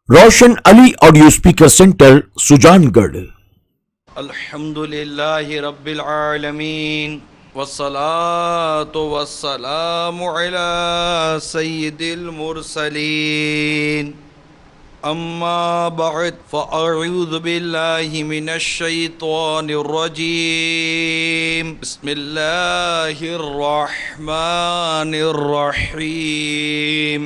روشن علی audio speaker centre سجان گڑھ۔ الحمد للہ رب العالمین والصلاة والسلام علی سید المرسلین اما بعد فاعوذ باللہ من الشیطان الرجیم بسم اللہ الرحمن الرحیم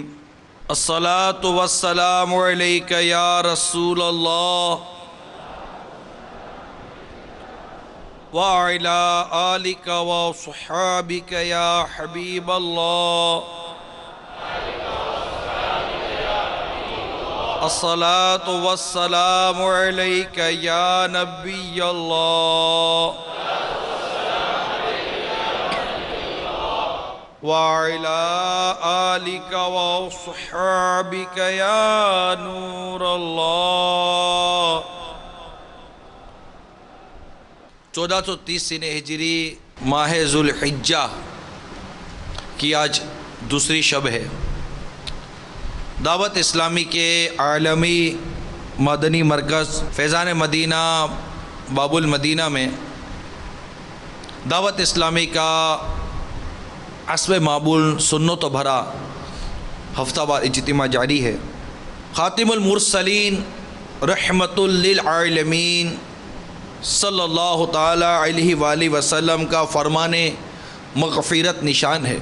الصلاة والسلام علیک یا رسول اللہ وعلى آلك وصحابك يا حبيب الله الصلاة والسلام عليك يا نبي الله وعلى آلك وصحابك يا نور الله 1430 سنہ ہجری ماہ ذوالحجہ کی آج دوسری شب ہے۔ دعوت اسلامی کے عالمی مدنی مرکز فیضان مدینہ باب المدینہ میں دعوت اسلامی کا عصب معمول سنت و بھرا ہفتہ وار اجتماع جاری ہے۔ خاتم المرسلین رحمت للعالمین صلی اللہ تعالی علیہ وآلہ وسلم کا فرمان مغفرت نشان ہے۔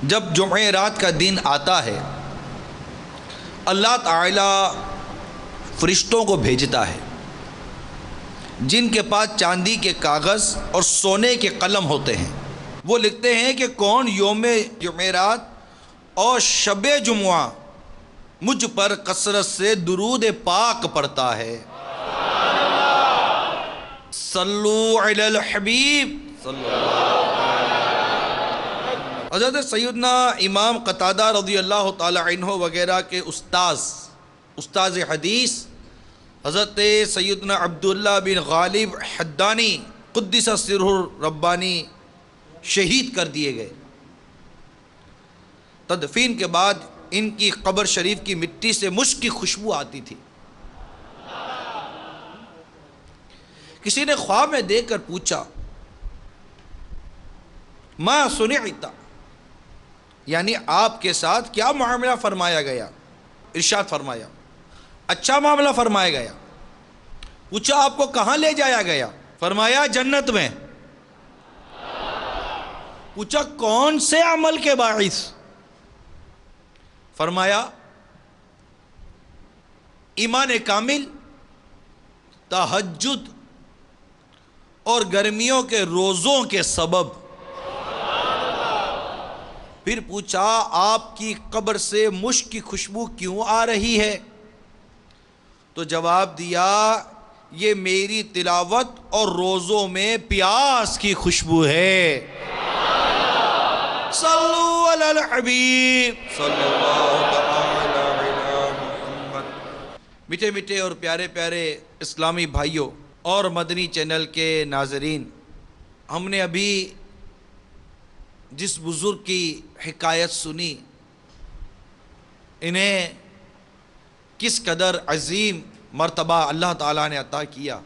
جب جمعرات کا دن آتا ہے اللہ تعالی فرشتوں کو بھیجتا ہے جن کے پاس چاندی کے کاغذ اور سونے کے قلم ہوتے ہیں۔ وہ لکھتے ہیں کہ کون یوم جمعرات اور شب جمعہ مجھ پر کثرت سے درود پاک پڑھتا ہے۔ صلو علی الحبیب صلی اللہ حضرت سیدنا امام قتادہ رضی اللہ تعالی عنہ وغیرہ کے استاذ حدیث حضرت سیدنا عبداللہ بن غالب حدانی قدس سرہ الربانی شہید کر دیے گئے۔ تدفین کے بعد ان کی قبر شریف کی مٹی سے مشک کی خوشبو آتی تھی۔ کسی نے خواب میں دیکھ کر پوچھا ما سنعت، یعنی آپ کے ساتھ کیا معاملہ فرمایا گیا؟ ارشاد فرمایا اچھا معاملہ فرمایا گیا۔ پوچھا آپ کو کہاں لے جایا گیا؟ فرمایا جنت میں۔ پوچھا کون سے عمل کے باعث؟ فرمایا ایمان کامل، تہجد اور گرمیوں کے روزوں کے سبب۔ پھر پوچھا آپ کی قبر سے مشک کی خوشبو کیوں آ رہی ہے؟ تو جواب دیا یہ میری تلاوت اور روزوں میں پیاس کی خوشبو ہے۔ صلو علی الحبیب صلی اللہ تعالی علی محمد۔ میٹھے میٹھے اور پیارے پیارے اسلامی بھائیوں اور مدنی چینل کے ناظرین، ہم نے ابھی جس بزرگ کی حکایت سنی، انہیں کس قدر عظیم مرتبہ اللہ تعالیٰ نے عطا کیا،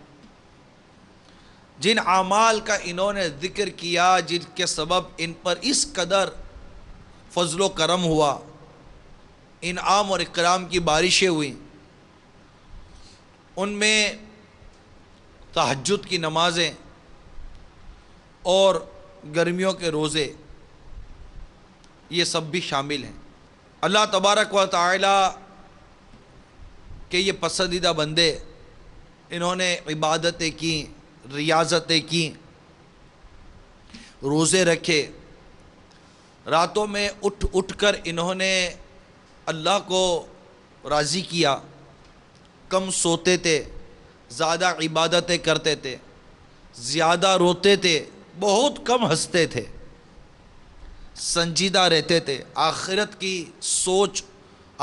جن اعمال کا انہوں نے ذکر کیا، جن کے سبب ان پر اس قدر فضل و کرم ہوا، انعام اور اکرام کی بارشیں ہوئیں۔ ان میں تہجد کی نمازیں اور گرمیوں کے روزے یہ سب بھی شامل ہیں۔ اللہ تبارک و تعالی کے یہ پسندیدہ بندے، انہوں نے عبادتیں کی، ریاضتیں کی، روزے رکھے، راتوں میں اٹھ کر انہوں نے اللہ کو راضی کیا، کم سوتے تھے، زیادہ عبادتیں کرتے تھے، زیادہ روتے تھے، بہت کم ہنستے تھے، سنجیدہ رہتے تھے، آخرت کی سوچ،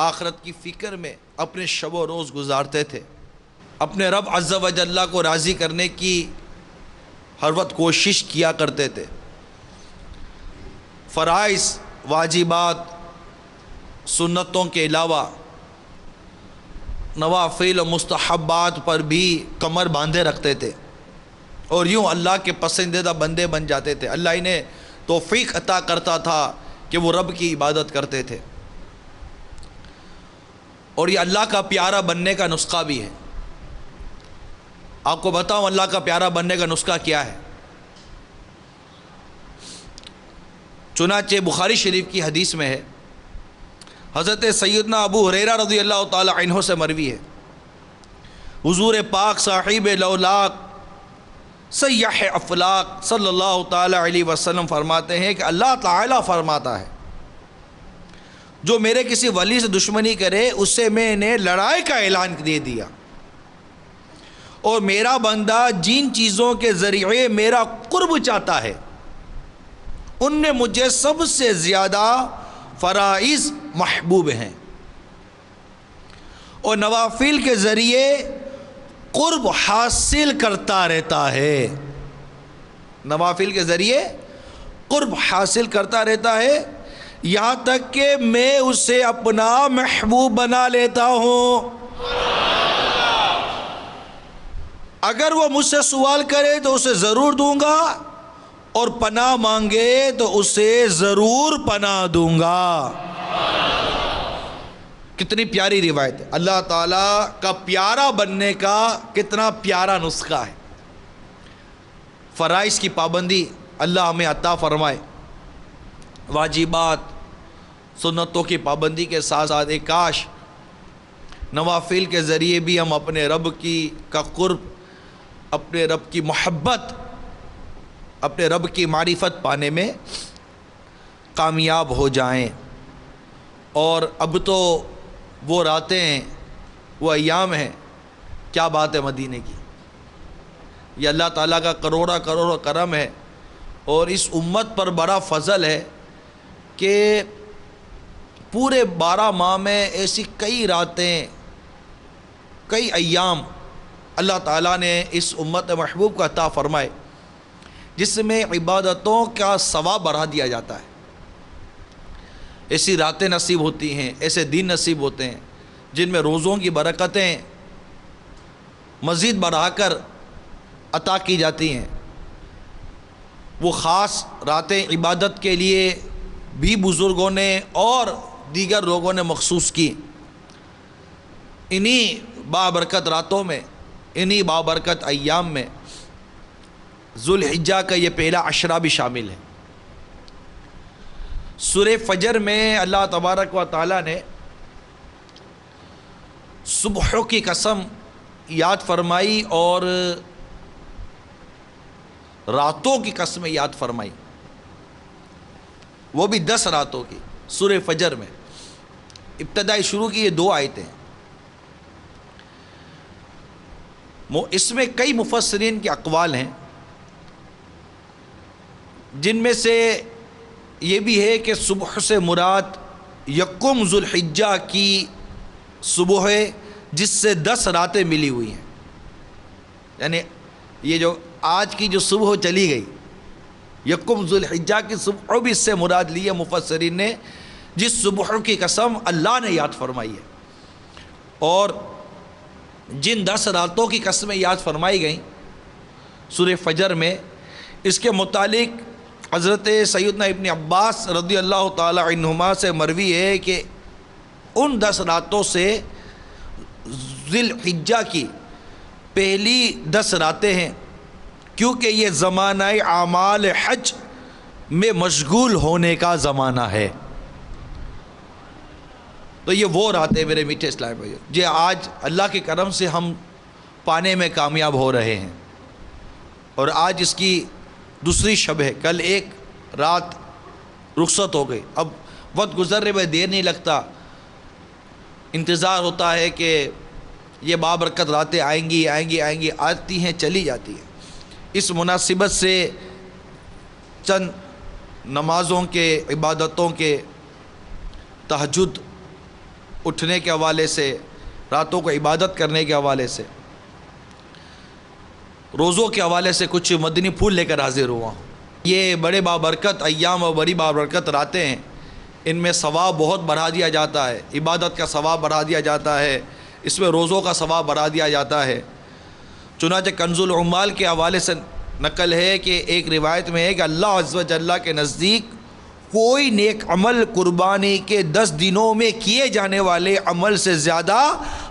آخرت کی فکر میں اپنے شب و روز گزارتے تھے، اپنے رب عز و جل کو راضی کرنے کی ہر وقت کوشش کیا کرتے تھے۔ فرائض، واجبات، سنتوں کے علاوہ نوافل و مستحبات پر بھی کمر باندھے رکھتے تھے اور یوں اللہ کے پسندیدہ بندے بن جاتے تھے۔ اللہ انہیں توفیق عطا کرتا تھا کہ وہ رب کی عبادت کرتے تھے، اور یہ اللہ کا پیارا بننے کا نسخہ بھی ہے۔ آپ کو بتاؤں اللہ کا پیارا بننے کا نسخہ کیا ہے؟ چنانچہ بخاری شریف کی حدیث میں ہے، حضرت سیدنا ابو ہریرہ رضی اللہ تعالی عنہ سے مروی ہے، حضور پاک صاحب لولاک سیاح افلاق صلی اللہ تعالی علیہ وسلم فرماتے ہیں کہ اللہ تعالیٰ فرماتا ہے جو میرے کسی ولی سے دشمنی کرے اسے میں نے لڑائی کا اعلان دے دیا، اور میرا بندہ جن چیزوں کے ذریعے میرا قرب چاہتا ہے ان میں مجھے سب سے زیادہ فرائض محبوب ہیں، اور نوافل کے ذریعے قرب حاصل کرتا رہتا ہے، نوافل کے ذریعے قرب حاصل کرتا رہتا ہے، یہاں تک کہ میں اسے اپنا محبوب بنا لیتا ہوں۔ اگر وہ مجھ سے سوال کرے تو اسے ضرور دوں گا، اور پناہ مانگے تو اسے ضرور پناہ دوں گا۔ کتنی پیاری روایت ہے، اللہ تعالیٰ کا پیارا بننے کا کتنا پیارا نسخہ ہے۔ فرائض کی پابندی اللہ ہمیں عطا فرمائے، واجبات سنتوں کی پابندی کے ساتھ ساتھ ایک کاش نوافل کے ذریعے بھی ہم اپنے رب کا قرب، اپنے رب کی محبت، اپنے رب کی معرفت پانے میں کامیاب ہو جائیں۔ اور اب تو وہ راتیں ہیں، وہ ایام ہیں، کیا بات ہے مدینے کی، یہ اللہ تعالیٰ کا کروڑا کروڑ کرم ہے، اور اس امت پر بڑا فضل ہے کہ پورے 12 ماہ میں ایسی کئی راتیں، کئی ایام اللہ تعالیٰ نے اس امت محبوب کا عطا فرمائے جس میں عبادتوں کا ثواب بڑھا دیا جاتا ہے۔ ایسی راتیں نصیب ہوتی ہیں، ایسے دن نصیب ہوتے ہیں جن میں روزوں کی برکتیں مزید بڑھا کر عطا کی جاتی ہیں۔ وہ خاص راتیں عبادت کے لیے بھی بزرگوں نے اور دیگر لوگوں نے مخصوص کی۔ انہی بابرکت راتوں میں، انہی بابرکت ایام میں ذوالحجہ کا یہ پہلا عشرہ بھی شامل ہے۔ سورہ فجر میں اللہ تبارک و تعالیٰ نے صبح کی قسم یاد فرمائی اور راتوں کی قسم یاد فرمائی، وہ بھی 10 راتوں کی۔ سورہ فجر میں ابتدائی شروع کی یہ 2 آیتیں، اس میں کئی مفسرین کے اقوال ہیں، جن میں سے یہ بھی ہے کہ صبح سے مراد یکم ذوالحجہ کی صبح ہے جس سے 10 راتیں ملی ہوئی ہیں، یعنی یہ جو آج کی جو صبح چلی گئی، یکم ذوالحجہ کی صبح بھی اس سے مراد لی ہے مفسرین نے، جس صبح کی قسم اللہ نے یاد فرمائی ہے۔ اور جن 10 راتوں کی قسمیں یاد فرمائی گئیں سورہ فجر میں، اس کے متعلق حضرت سیدنا ابن عباس رضی اللہ تعالی عنہما سے مروی ہے کہ ان 10 راتوں سے ذی الحجہ کی پہلی 10 راتیں ہیں، کیونکہ یہ زمانہ اعمال حج میں مشغول ہونے کا زمانہ ہے۔ تو یہ وہ راتیں میرے میٹھے اسلام بھائیو جو آج اللہ کے کرم سے ہم پانے میں کامیاب ہو رہے ہیں، اور آج اس کی دوسری شب ہے، کل ایک رات رخصت ہو گئی، اب وقت گزرنے میں دیر نہیں لگتا، انتظار ہوتا ہے کہ یہ بابرکت راتیں آئیں گی، آتی ہیں چلی جاتی ہیں۔ اس مناسبت سے چند نمازوں کے، عبادتوں کے، تہجد اٹھنے کے حوالے سے، راتوں کو عبادت کرنے کے حوالے سے، روزوں کے حوالے سے کچھ مدنی پھول لے کر حاضر ہوا ہوں۔ یہ بڑے بابرکت ایام اور بڑی بابرکت راتیں ہیں، ان میں ثواب بہت بڑھا دیا جاتا ہے، عبادت کا ثواب بڑھا دیا جاتا ہے، اس میں روزوں کا ثواب بڑھا دیا جاتا ہے۔ چنانچہ کنز العمال کے حوالے سے نقل ہے کہ ایک روایت میں ہے کہ اللہ عز و جل کے نزدیک کوئی نیک عمل قربانی کے 10 دنوں میں کیے جانے والے عمل سے زیادہ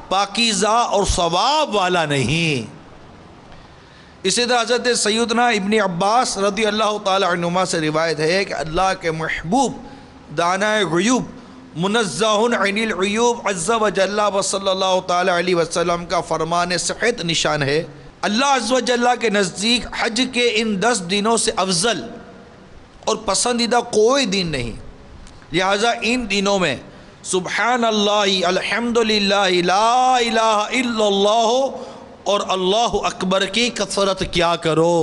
پاکیزہ اور ثواب والا نہیں۔ اسی طرح حضرت سیدنا ابن عباس رضی اللہ تعالی عنہما سے روایت ہے کہ اللہ کے محبوب دانائے غیوب منزہ عن العیوب عز و جل و صلی اللہ تعالی علیہ وسلم کا فرمان صحت نشان ہے، اللہ عز و جل کے نزدیک حج کے ان 10 دنوں سے افضل اور پسندیدہ کوئی دن نہیں، لہذا ان دنوں میں سبحان اللہ الحمدللہ لا الہ الا اللہ اور اللہ اکبر کی کثرت کیا کرو۔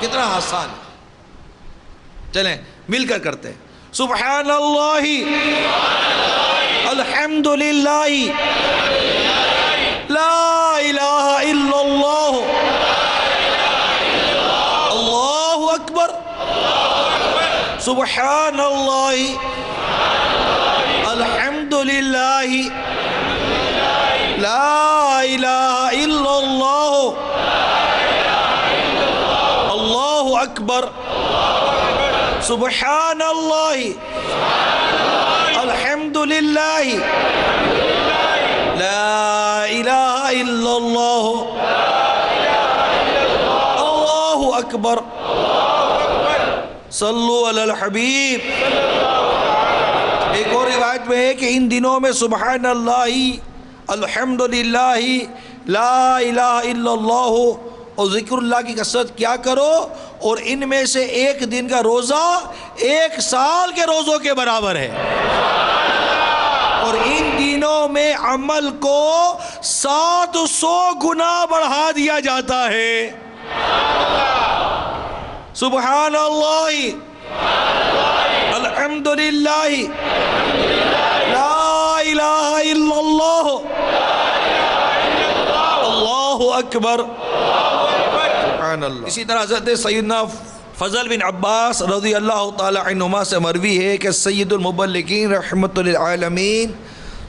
کتنا آسان ہے، چلیں مل کر کرتے ہیں۔ سبحان اللہ الحمدللہ لا الہ الا اللہ اللہ اکبر سبحان اللہ الحمدللہ لا الہ الا اللہ اللہ اکبر سبحان اللہ الحمدللہ لا الہ الا اللہ اللہ اکبر صلو علی الحبیب۔ ایک اور روایت میں ہے کہ ان دنوں میں سبحان اللہ الحمدللہ لا الہ الا اللہ اور ذکر اللہ کی کثرت کیا کرو، اور ان میں سے ایک دن کا روزہ 1 سال کے روزوں کے برابر ہے، اور ان دنوں میں عمل کو 700 گنا بڑھا دیا جاتا ہے۔ سبحان اللہ الحمدللہ لا الہ الا اللہ اللہ اکبر سبحان اللہ۔ اسی طرح حضرت سیدنا فضل بن عباس رضی اللہ تعالی عنہما سے مروی ہے کہ سید المبلغین رحمت للعالمین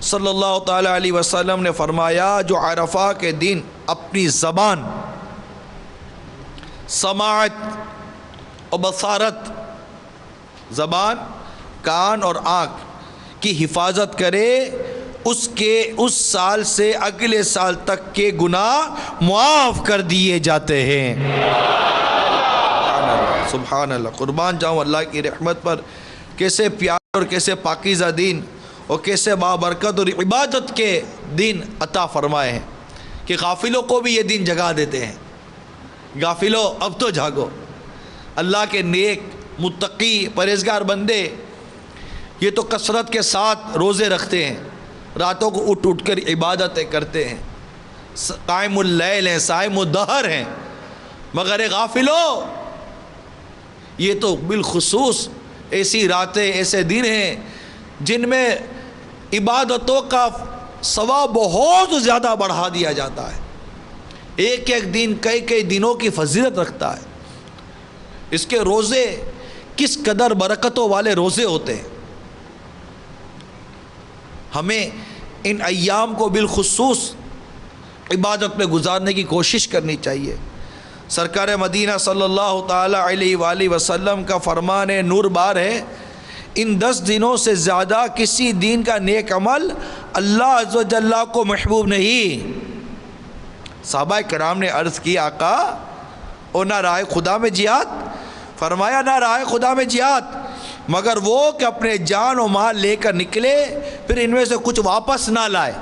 صلی اللہ تعالی علیہ وسلم نے فرمایا، جو عرفہ کے دن اپنی زبان، سماعت اور بصارت، زبان، کان اور آنکھ کی حفاظت کرے، اس سال سے اگلے سال تک کے گناہ معاف کر دیے جاتے ہیں۔ سبحان اللہ۔ قربان جاؤں اللہ کی رحمت پر، کیسے پیار اور کیسے پاکیزہ دین اور کیسے بابرکت اور عبادت کے دن عطا فرمائے ہیں کہ غافلوں کو بھی یہ دن جگا دیتے ہیں۔ غافلوں اب تو جاگو، اللہ کے نیک متقی پرہیزگار بندے یہ تو کثرت کے ساتھ روزے رکھتے ہیں، راتوں کو اٹھ اٹھ کر عبادتیں کرتے ہیں، قائم اللیل ہیں، صائم الدہر ہیں، مگر غافلوں یہ تو بالخصوص ایسی راتیں، ایسے دن ہیں جن میں عبادتوں کا ثواب بہت زیادہ بڑھا دیا جاتا ہے۔ ایک ایک دن کئی دنوں کی فضیلت رکھتا ہے۔ اس کے روزے کس قدر برکتوں والے روزے ہوتے ہیں۔ ہمیں ان ایام کو بالخصوص عبادت میں گزارنے کی کوشش کرنی چاہیے۔ سرکار مدینہ صلی اللہ تعالی علیہ وآلہ وسلم کا فرمان نور بار ہے، ان 10 دنوں سے زیادہ کسی دین کا نیک عمل اللہ عز و جل کو محبوب نہیں۔ صحابہ کرام نے عرض کی، آقا اور نہ راہ خدا میں جہاد؟ فرمایا نہ راہ خدا میں جہاد، مگر وہ کہ اپنے جان و مال لے کر نکلے پھر ان میں سے کچھ واپس نہ لائے،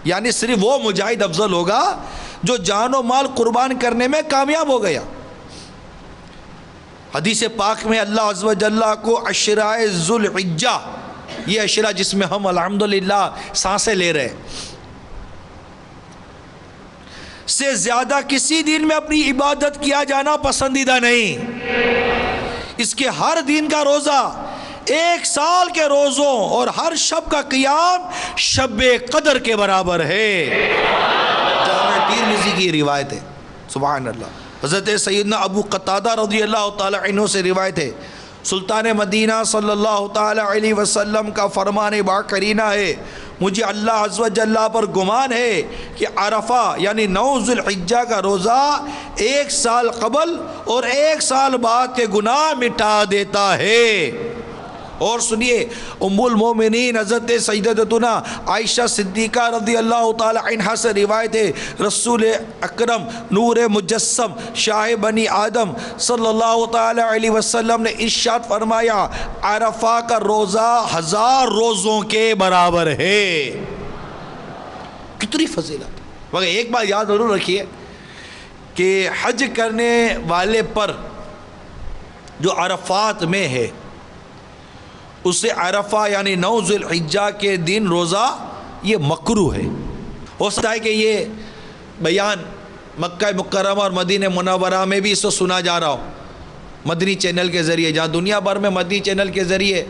یعنی صرف وہ مجاہد افضل ہوگا جو جان و مال قربان کرنے میں کامیاب ہو گیا۔ حدیث پاک میں اللہ عز و جل کو عشرۂ ذوالحجہ، یہ عشرہ جس میں ہم الحمدللہ سانسیں لے رہے ہیں، سے زیادہ کسی دن میں اپنی عبادت کیا جانا پسندیدہ نہیں۔ اس کے ہر دن کا روزہ 1 سال کے روزوں اور ہر شب کا قیام شب قدر کے برابر ہے۔ جامع ترمذی کی روایت ہے۔ سبحان اللہ۔ حضرت سیدنا ابو قتادہ رضی اللہ تعالی عنہ سے روایت ہے، سلطان مدینہ صلی اللہ تعالی علیہ وسلم کا فرمان با کرینہ ہے، مجھے اللہ عز و جل پر گمان ہے کہ عرفہ یعنی 9 ذی الحجہ کا روزہ 1 سال قبل اور 1 سال بعد کے گناہ مٹا دیتا ہے۔ اور سنیے، ام المومنین حضرت سیدتنا عائشہ صدیقہ رضی اللہ تعالی عنہا سے روایت ہے، رسول اکرم نور مجسم شاہ بنی آدم صلی اللہ تعالی علیہ وسلم نے ارشاد فرمایا، عرفہ کا روزہ 1000 روزوں کے برابر ہے۔ کتنی فضیلت! مگر ایک بات یاد ضرور رکھیے کہ حج کرنے والے پر جو عرفات میں ہے، اسے عرفہ یعنی 9 ذی الحجہ کے دن روزہ یہ مکروہ ہے۔ ہو سکتا ہے کہ یہ بیان مکہ مکرمہ اور مدینہ منورہ میں بھی اس کو سنا جا رہا ہو، مدنی چینل کے ذریعے، جہاں دنیا بھر میں مدنی چینل کے ذریعے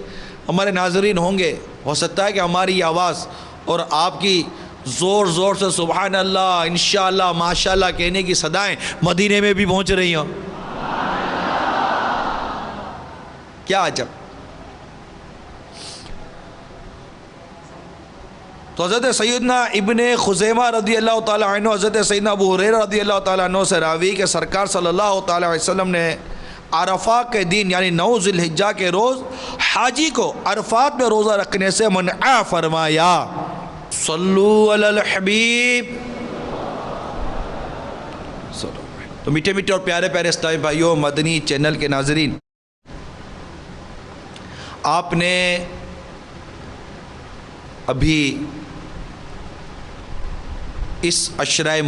ہمارے ناظرین ہوں گے، ہو سکتا ہے کہ ہماری آواز اور آپ کی زور زور سے سبحان اللہ، انشاءاللہ، ماشاءاللہ کہنے کی صدائیں مدینے میں بھی پہنچ رہی ہوں۔ کیا عجب! تو حضرت سیدنا ابن خزیمہ رضی اللہ تعالیٰ عنہ، حضرت سیدنا ابو ہریرہ رضی اللہ تعالیٰ عنہ سے راوی کہ سرکار صلی اللہ تعالیٰ علیہ وسلم نے عرفہ کے دن یعنی 9 ذی الحجہ کے روز حاجی کو عرفات میں روزہ رکھنے سے منع فرمایا۔ صلو علی الحبیب۔ تو میٹھے میٹھے اور پیارے پیارے اسلامی بھائیوں، مدنی چینل کے ناظرین، آپ نے ابھی اس عشرہ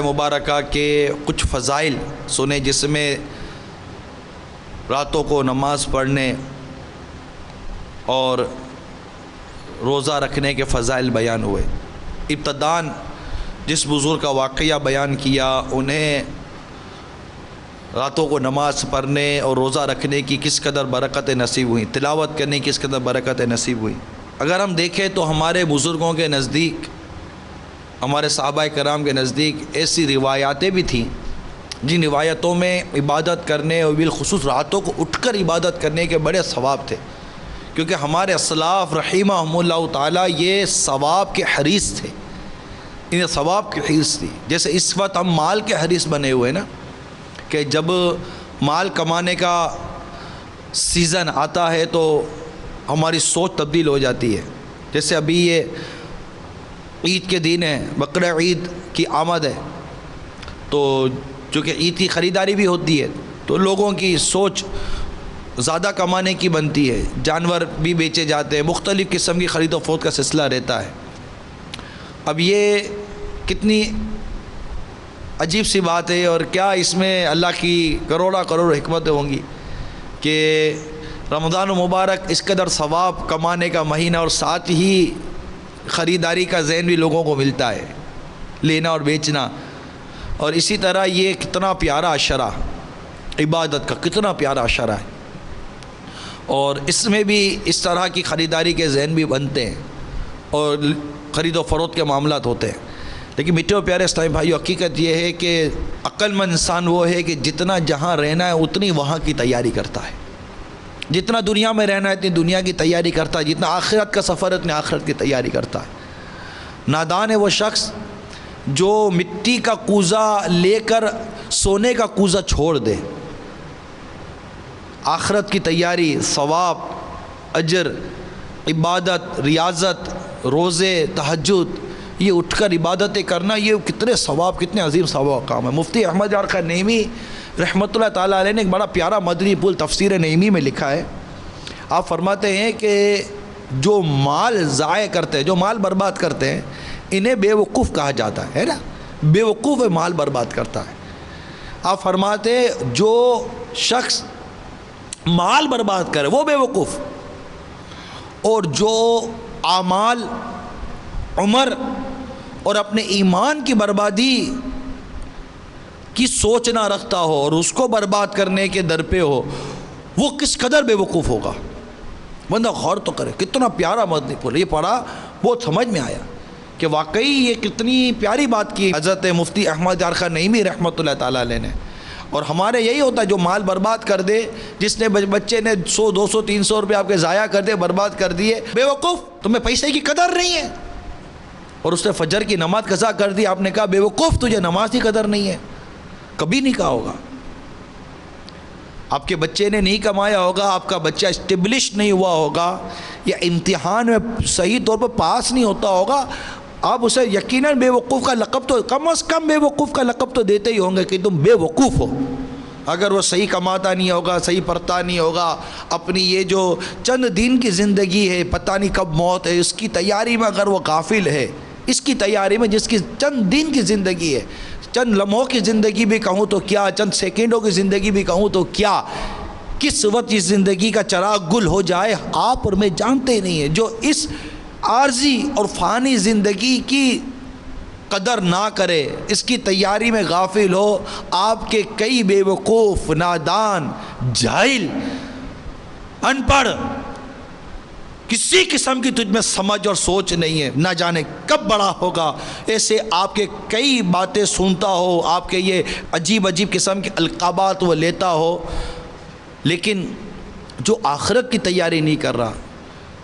مبارکہ کے کچھ فضائل سنے، جس میں راتوں کو نماز پڑھنے اور روزہ رکھنے کے فضائل بیان ہوئے۔ ابتداً جس بزرگ کا واقعہ بیان کیا، انہیں راتوں کو نماز پڑھنے اور روزہ رکھنے کی کس قدر برکت نصیب ہوئی، تلاوت کرنے کی کس قدر برکت نصیب ہوئی۔ اگر ہم دیکھیں تو ہمارے بزرگوں کے نزدیک، ہمارے صحابہ کرام کے نزدیک ایسی روایاتیں بھی تھیں جن روایتوں میں عبادت کرنے اور بالخصوص راتوں کو اٹھ کر عبادت کرنے کے بڑے ثواب تھے، کیونکہ ہمارے اسلاف رحمہم اللہ تعالیٰ یہ ثواب کے حریص تھے، انہیں ثواب کی حریص تھی۔ جیسے اس وقت ہم مال کے حریص بنے ہوئے نا، کہ جب مال کمانے کا سیزن آتا ہے تو ہماری سوچ تبدیل ہو جاتی ہے۔ جیسے ابھی یہ عید کے دن ہے، بقرہ عید کی آمد ہے، تو چونکہ عید کی خریداری بھی ہوتی ہے تو لوگوں کی سوچ زیادہ کمانے کی بنتی ہے، جانور بھی بیچے جاتے ہیں، مختلف قسم کی خرید و فروخت کا سلسلہ رہتا ہے۔ اب یہ کتنی عجیب سی بات ہے، اور کیا اس میں اللہ کی کروڑا کروڑ حکمتیں ہوں گی کہ رمضان مبارک اس قدر ثواب کمانے کا مہینہ، اور ساتھ ہی خریداری کا ذہن بھی لوگوں کو ملتا ہے، لینا اور بیچنا۔ اور اسی طرح یہ کتنا پیارا عشرہ، عبادت کا کتنا پیارا عشرہ ہے، اور اس میں بھی اس طرح کی خریداری کے ذہن بھی بنتے ہیں اور خرید و فروخت کے معاملات ہوتے ہیں۔ لیکن میٹھے اور پیارے اسلامی بھائیو، حقیقت یہ ہے کہ عقل مند انسان وہ ہے کہ جتنا جہاں رہنا ہے اتنی وہاں کی تیاری کرتا ہے، جتنا دنیا میں رہنا ہے اتنی دنیا کی تیاری کرتا ہے، جتنا آخرت کا سفر ہے اتنی آخرت کی تیاری کرتا ہے۔ نادان ہے وہ شخص جو مٹی کا کوزہ لے کر سونے کا کوزہ چھوڑ دے۔ آخرت کی تیاری، ثواب، اجر، عبادت، ریاضت، روزے، تہجد، یہ اٹھ کر عبادتیں کرنا، یہ کتنے ثواب، کتنے عظیم ثواب کام ہے۔ مفتی احمد یار خان نعیمی رحمۃ اللہ تعالیٰ علیہ نے ایک بڑا پیارا مدنی پھول تفسیر نعیمی میں لکھا ہے۔ آپ فرماتے ہیں کہ جو مال ضائع کرتے ہیں، جو مال برباد کرتے ہیں، انہیں بے وقوف کہا جاتا ہے نا، بے وقوف مال برباد کرتا ہے۔ آپ فرماتے ہیں جو شخص مال برباد کرے وہ بے وقوف، اور جو اعمال، عمر اور اپنے ایمان کی بربادی کی سوچ نہ رکھتا ہو اور اس کو برباد کرنے کے در پہ ہو، وہ کس قدر بے وقوف ہوگا۔ بندہ غور تو کرے، کتنا پیارا مدنی پھول، یہ پڑھا بہت سمجھ میں آیا کہ واقعی یہ کتنی پیاری بات کی حضرت مفتی احمد یار خان نعیمی رحمۃ اللہ تعالیٰ علیہ نے۔ اور ہمارے یہی ہوتا ہے جو مال برباد کر دے، جس نے بچے نے 100 200 300 روپے آپ کے ضائع کر دے، برباد کر دیے، بے وقوف، تمہیں پیسے کی قدر نہیں ہے. اور اس نے فجر کی نماز قضا کر دی، آپ نے کہا بے وقوف تجھے نماز کی قدر نہیں ہے. کبھی نہیں کہا ہوگا. آپ کے بچے نے نہیں کمایا ہوگا، آپ کا بچہ اسٹیبلش نہیں ہوا ہوگا، یا امتحان میں صحیح طور پر پاس نہیں ہوتا ہوگا، آپ اسے یقیناً بے وقوف کا لقب تو کم از کم بے وقوف کا لقب تو دیتے ہی ہوں گے کہ تم بے وقوف ہو. اگر وہ صحیح کماتا نہیں ہوگا، صحیح پڑھتا نہیں ہوگا، اپنی یہ جو چند دن کی زندگی ہے، پتہ نہیں کب موت ہے، اس کی تیاری میں اگر وہ غافل ہے، اس کی تیاری میں جس کی چند دن کی زندگی ہے، چند لمحوں کی زندگی بھی کہوں تو کیا، چند سیکنڈوں کی زندگی بھی کہوں تو کیا، کس وقت اس زندگی کا چراغ گل ہو جائے آپ اور میں جانتے نہیں ہیں. جو اس عارضی اور فانی زندگی کی قدر نہ کرے، اس کی تیاری میں غافل ہو، آپ کے کئی بے وقوف، نادان، جاہل، ان پڑھ، کسی قسم کی تجھ میں سمجھ اور سوچ نہیں ہے، نہ جانے کب بڑا ہوگا، ایسے آپ کے کئی باتیں سنتا ہو، آپ کے یہ عجیب عجیب قسم کے القابات وہ لیتا ہو، لیکن جو آخرت کی تیاری نہیں کر رہا،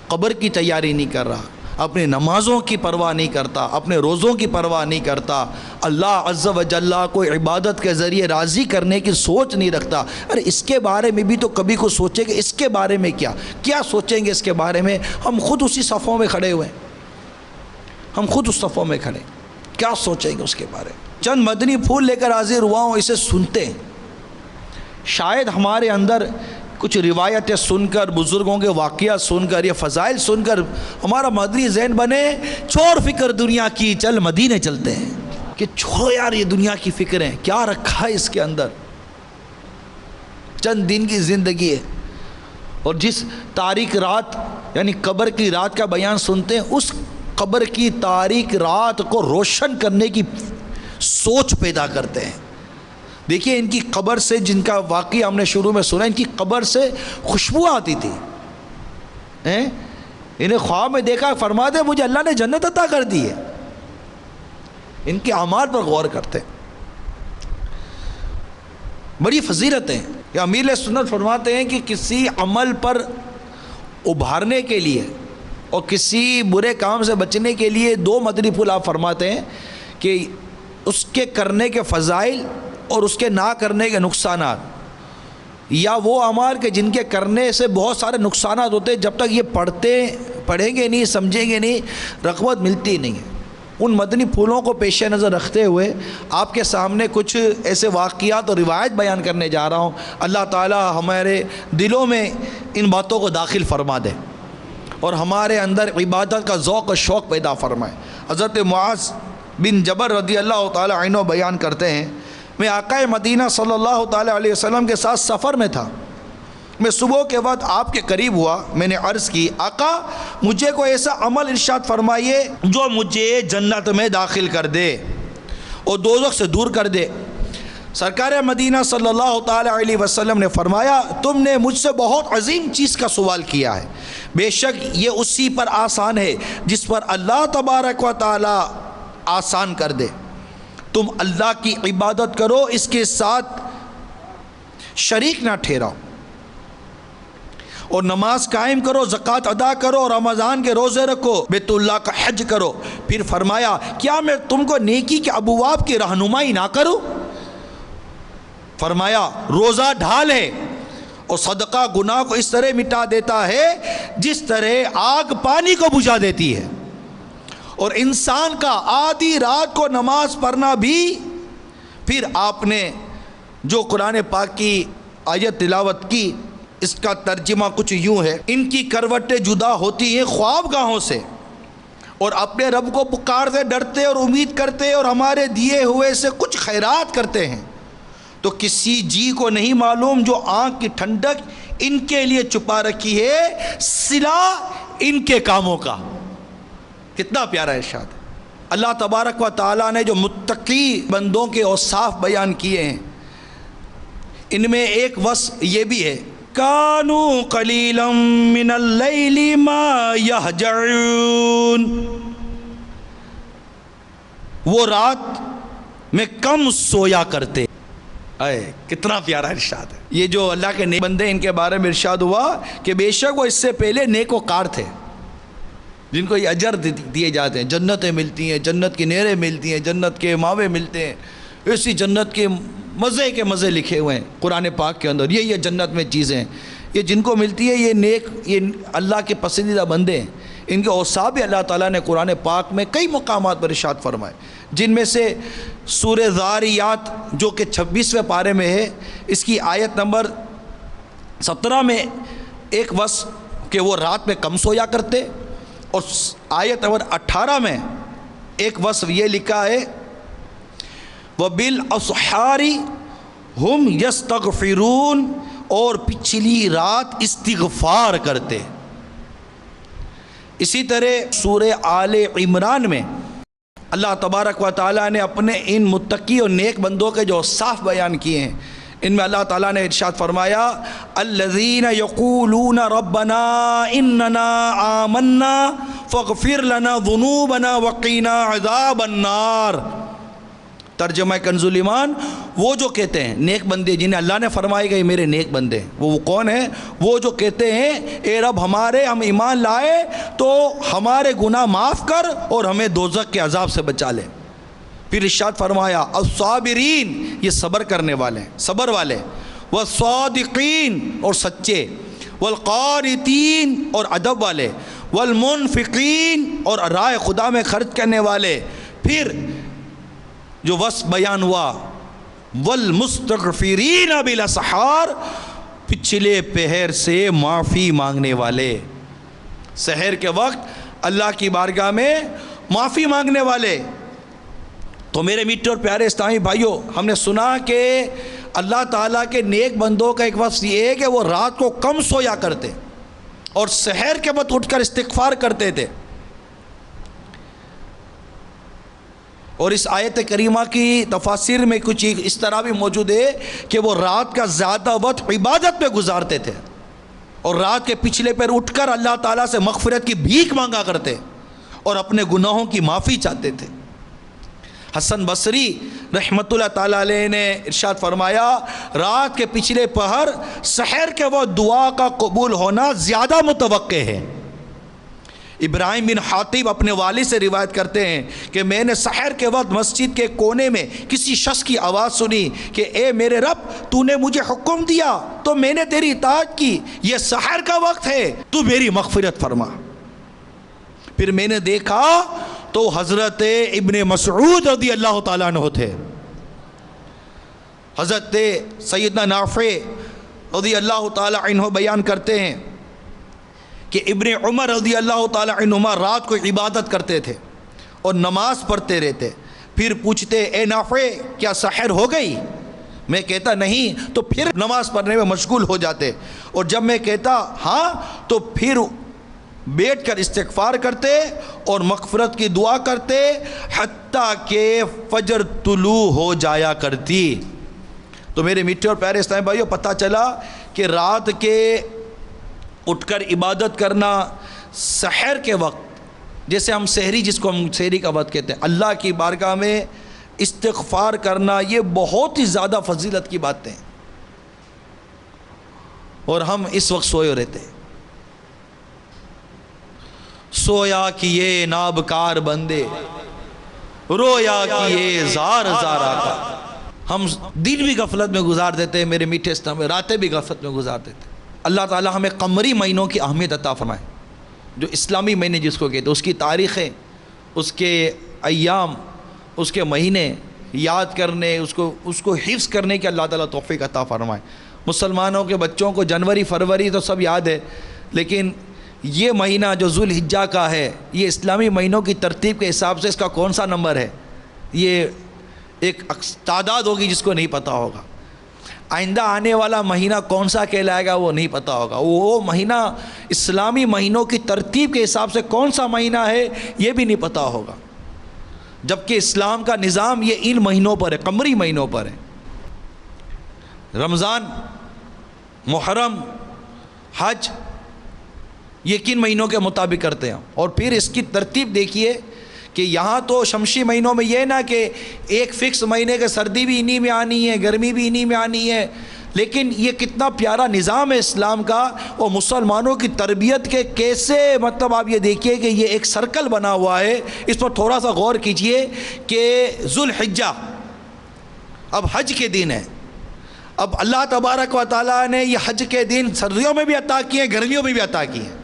قبر کی تیاری نہیں کر رہا، اپنے نمازوں کی پرواہ نہیں کرتا، اپنے روزوں کی پرواہ نہیں کرتا، اللہ عز و جل کو عبادت کے ذریعے راضی کرنے کی سوچ نہیں رکھتا. ارے اس کے بارے میں بھی تو کبھی کو سوچیں گے، اس کے بارے میں کیا سوچیں گے اس کے بارے میں. ہم خود اسی صفوں میں کھڑے ہوئے ہیں، ہم خود اس صفوں میں کھڑے، کیا سوچیں گے اس کے بارے میں. چند مدنی پھول لے کر حاضر ہوا ہوں، اسے سنتے ہیں. شاید ہمارے اندر کچھ روایتیں سن کر، بزرگوں کے واقعات سن کر، یہ فضائل سن کر ہمارا مدنی ذہن بنے، چھوڑ فکر دنیا کی، چل مدینے چلتے ہیں. کہ چھوڑو یار یہ دنیا کی فکریں، کیا رکھا ہے اس کے اندر، چند دن کی زندگی ہے. اور جس تاریک رات یعنی قبر کی رات کا بیان سنتے ہیں، اس قبر کی تاریک رات کو روشن کرنے کی سوچ پیدا کرتے ہیں. دیکھیے ان کی قبر سے، جن کا واقعہ ہم نے شروع میں سنا، ان کی قبر سے خوشبو آتی تھی. انہیں خواب میں دیکھا، فرماتے مجھے اللہ نے جنت عطا کر دی ہے. ان کے اعمال پر غور کرتے ہیں، بڑی فضیلت ہے. کہ امیر سنت فرماتے ہیں کہ کسی عمل پر ابھارنے کے لیے اور کسی برے کام سے بچنے کے لیے 2 مدنی پھول آپ فرماتے ہیں کہ اس کے کرنے کے فضائل اور اس کے نہ کرنے کے نقصانات، یا وہ اعمال کے جن کے کرنے سے بہت سارے نقصانات ہوتے ہیں، جب تک یہ پڑھیں گے نہیں، سمجھیں گے نہیں، رغبت ملتی نہیں ہے. ان مدنی پھولوں کو پیش نظر رکھتے ہوئے آپ کے سامنے کچھ ایسے واقعات اور روایت بیان کرنے جا رہا ہوں. اللہ تعالی ہمارے دلوں میں ان باتوں کو داخل فرما دے اور ہمارے اندر عبادت کا ذوق و شوق پیدا فرمائے. حضرت معاذ بن جبل رضی اللہ تعالی عنہ بیان کرتے ہیں، میں آقا مدینہ صلی اللہ تعالی علیہ وسلم کے ساتھ سفر میں تھا. میں صبح کے وقت آپ کے قریب ہوا. میں نے عرض کی آقا مجھے کوئی ایسا عمل ارشاد فرمائیے جو مجھے جنت میں داخل کر دے اور دوزخ سے دور کر دے. سرکار مدینہ صلی اللہ تعالی علیہ وسلم نے فرمایا تم نے مجھ سے بہت عظیم چیز کا سوال کیا ہے، بے شک یہ اسی پر آسان ہے جس پر اللہ تبارک و تعالی آسان کر دے. تم اللہ کی عبادت کرو، اس کے ساتھ شریک نہ ٹھہراؤ، اور نماز قائم کرو، زکوٰۃ ادا کرو، اور رمضان کے روزے رکھو، بیت اللہ کا حج کرو. پھر فرمایا کیا میں تم کو نیکی کے ابواب کی رہنمائی نہ کروں؟ فرمایا روزہ ڈھال ہے اور صدقہ گناہ کو اس طرح مٹا دیتا ہے جس طرح آگ پانی کو بجھا دیتی ہے. اور انسان کا آدھی رات کو نماز پڑھنا بھی. پھر آپ نے جو قرآن پاک کی آیت تلاوت کی، اس کا ترجمہ کچھ یوں ہے، ان کی کروٹیں جدا ہوتی ہیں خواب گاہوں سے، اور اپنے رب کو پکارتے، ڈرتے اور امید کرتے اور ہمارے دیے ہوئے سے کچھ خیرات کرتے ہیں، تو کسی جی کو نہیں معلوم جو آنکھ کی ٹھنڈک ان کے لیے چھپا رکھی ہے صلہ ان کے کاموں کا. کتنا پیارا ارشاد ہے. اللہ تبارک و تعالیٰ نے جو متقی بندوں کے اوصاف بیان کیے ہیں، ان میں ایک وصف یہ بھی ہے، کانوا قلیلا من اللیل ما یہجعون، وہ رات میں کم سویا کرتے. اے کتنا پیارا ارشاد ہے. یہ جو اللہ کے نیک بندے ان کے بارے میں ارشاد ہوا کہ بے شک وہ اس سے پہلے نیک وکار تھے جن کو یہ اجر دیے جاتے ہیں, جنتیں ملتی ہیں, جنت کی نہریں ملتی ہیں, جنت کے ماوے ملتے ہیں, اسی جنت کے مزے لکھے ہوئے ہیں قرآن پاک کے اندر. یہ جنت میں چیزیں ہیں یہ جن کو ملتی ہے, یہ نیک, یہ اللہ کے پسندیدہ بندے ہیں. ان کے اوصاف بھی اللہ تعالیٰ نے قرآن پاک میں کئی مقامات پر ارشاد فرمائے, جن میں سے سورہ ذاریات جو کہ 26ویں پارے میں ہے, اس کی آیت نمبر 17 میں ایک وصف کہ وہ رات میں کم سویا کرتے, اور آیت نمبر 18 میں ایک وصف یہ لکھا ہے وَبِالْأَسْحَارِ ہم یستغفرون, اور پچھلی رات استغفار کرتے. اسی طرح سورہ آل عمران میں اللہ تبارک و تعالیٰ نے اپنے ان متقی اور نیک بندوں کے جو صاف بیان کیے ہیں, ان میں اللہ تعالیٰ نے ارشاد فرمایا الذین یقولون ربنا اننا آمنا فاغفر لنا ذنوبنا وقنا عذاب النار. ترجمہ کنز الایمان, وہ جو کہتے ہیں نیک بندے جنہیں اللہ نے فرمائے گئے میرے نیک بندے, وہ کون ہیں؟ وہ جو کہتے ہیں اے رب ہمارے, ہم ایمان لائے تو ہمارے گناہ معاف کر اور ہمیں دوزخ کے عذاب سے بچا لے. پھر ارشاد فرمایا الصابرین, یہ صبر کرنے والے ہیں, صبر والے, والصادقین, اور سچے, والقانتین, اور ادب والے, والمنفقین, اور راہ خدا میں خرچ کرنے والے. پھر جو وصف بیان ہوا والمستغفرین بالاسحار, پچھلے پہر سے معافی مانگنے والے, سحر کے وقت اللہ کی بارگاہ میں معافی مانگنے والے. تو میرے میٹھے اور پیارے اسلامی بھائیوں, ہم نے سنا کہ اللہ تعالیٰ کے نیک بندوں کا ایک وصف یہ ہے کہ وہ رات کو کم سویا کرتے اور سحر کے وقت اٹھ کر استغفار کرتے تھے. اور اس آیت کریمہ کی تفاسیر میں کچھ اس طرح بھی موجود ہے کہ وہ رات کا زیادہ وقت عبادت میں گزارتے تھے اور رات کے پچھلے پیر اٹھ کر اللہ تعالیٰ سے مغفرت کی بھیک مانگا کرتے اور اپنے گناہوں کی معافی چاہتے تھے. حسن بصری رحمت اللہ تعالیٰ علیہ نے ارشاد فرمایا رات کے پچھلے پہر سحر کے وقت دعا کا قبول ہونا زیادہ متوقع ہے. ابراہیم بن حاتب اپنے والد سے روایت کرتے ہیں کہ میں نے سحر کے وقت مسجد کے کونے میں کسی شخص کی آواز سنی کہ اے میرے رب, تو نے مجھے حکم دیا تو میں نے تیری اطاعت کی, یہ سحر کا وقت ہے, تو میری مغفرت فرما. پھر میں نے دیکھا تو حضرت ابن مسعود رضی اللہ تعالیٰ عنہ تھے. حضرت سیدنا نافع رضی اللہ تعالیٰ عنہ بیان کرتے ہیں کہ ابن عمر رضی اللہ تعالیٰ عنہما رات کو عبادت کرتے تھے اور نماز پڑھتے رہتے. پھر پوچھتے اے نافع کیا سحر ہو گئی؟ میں کہتا نہیں, تو پھر نماز پڑھنے میں مشغول ہو جاتے, اور جب میں کہتا ہاں تو پھر بیٹھ کر استغفار کرتے اور مغفرت کی دعا کرتے حتیٰ کہ فجر طلوع ہو جایا کرتی. تو میرے میٹھے اور پیارے اسلامی بھائیوں, پتہ چلا کہ رات کے اٹھ کر عبادت کرنا سحر کے وقت, جیسے ہم سحری, جس کو ہم سحری کا وقت کہتے ہیں, اللہ کی بارگاہ میں استغفار کرنا, یہ بہت ہی زیادہ فضیلت کی باتیں ہیں. اور ہم اس وقت سوئے رہتے ہیں. سویا کیے نابکار بندے, رویا کیے زار زار آقا. ہم دن بھی غفلت میں گزار دیتے ہیں میرے میٹھے اسلام میں, راتیں بھی غفلت میں گزار دیتے ہیں. اللہ تعالی ہمیں قمری مہینوں کی اہمیت عطا فرمائے, جو اسلامی مہینے جس کو کہتے ہیں, اس کی تاریخیں, اس کے ایام, اس کے مہینے یاد کرنے, اس کو حفظ کرنے کی اللہ تعالیٰ توفیق عطا فرمائے. مسلمانوں کے بچوں کو جنوری فروری تو سب یاد ہے, لیکن یہ مہینہ جو ذو الحجہ کا ہے, یہ اسلامی مہینوں کی ترتیب کے حساب سے اس کا کون سا نمبر ہے, یہ ایک تعداد ہوگی جس کو نہیں پتہ ہوگا. آئندہ آنے والا مہینہ کون سا کہلائے گا وہ نہیں پتہ ہوگا. وہ مہینہ اسلامی مہینوں کی ترتیب کے حساب سے کون سا مہینہ ہے یہ بھی نہیں پتہ ہوگا, جبکہ اسلام کا نظام یہ ان مہینوں پر ہے, قمری مہینوں پر ہے. رمضان, محرم, حج, یہ کن مہینوں کے مطابق کرتے ہیں. اور پھر اس کی ترتیب دیکھیے کہ یہاں تو شمسی مہینوں میں یہ نا کہ ایک فکس مہینے کے سردی بھی انہی میں آنی ہے، گرمی بھی انہی میں آنی ہے، لیکن یہ کتنا پیارا نظام ہے اسلام کا، اور مسلمانوں کی تربیت کے کیسے، مطلب آپ یہ دیکھیے کہ یہ ایک سرکل بنا ہوا ہے، اس پر تھوڑا سا غور کیجئے کہ ذوالحجہ اب حج کے دن ہے، اب اللہ تبارک و تعالیٰ نے یہ حج کے دن سردیوں میں بھی عطا کیے ہیں، گرمیوں میں بھی عطا کیے ہیں،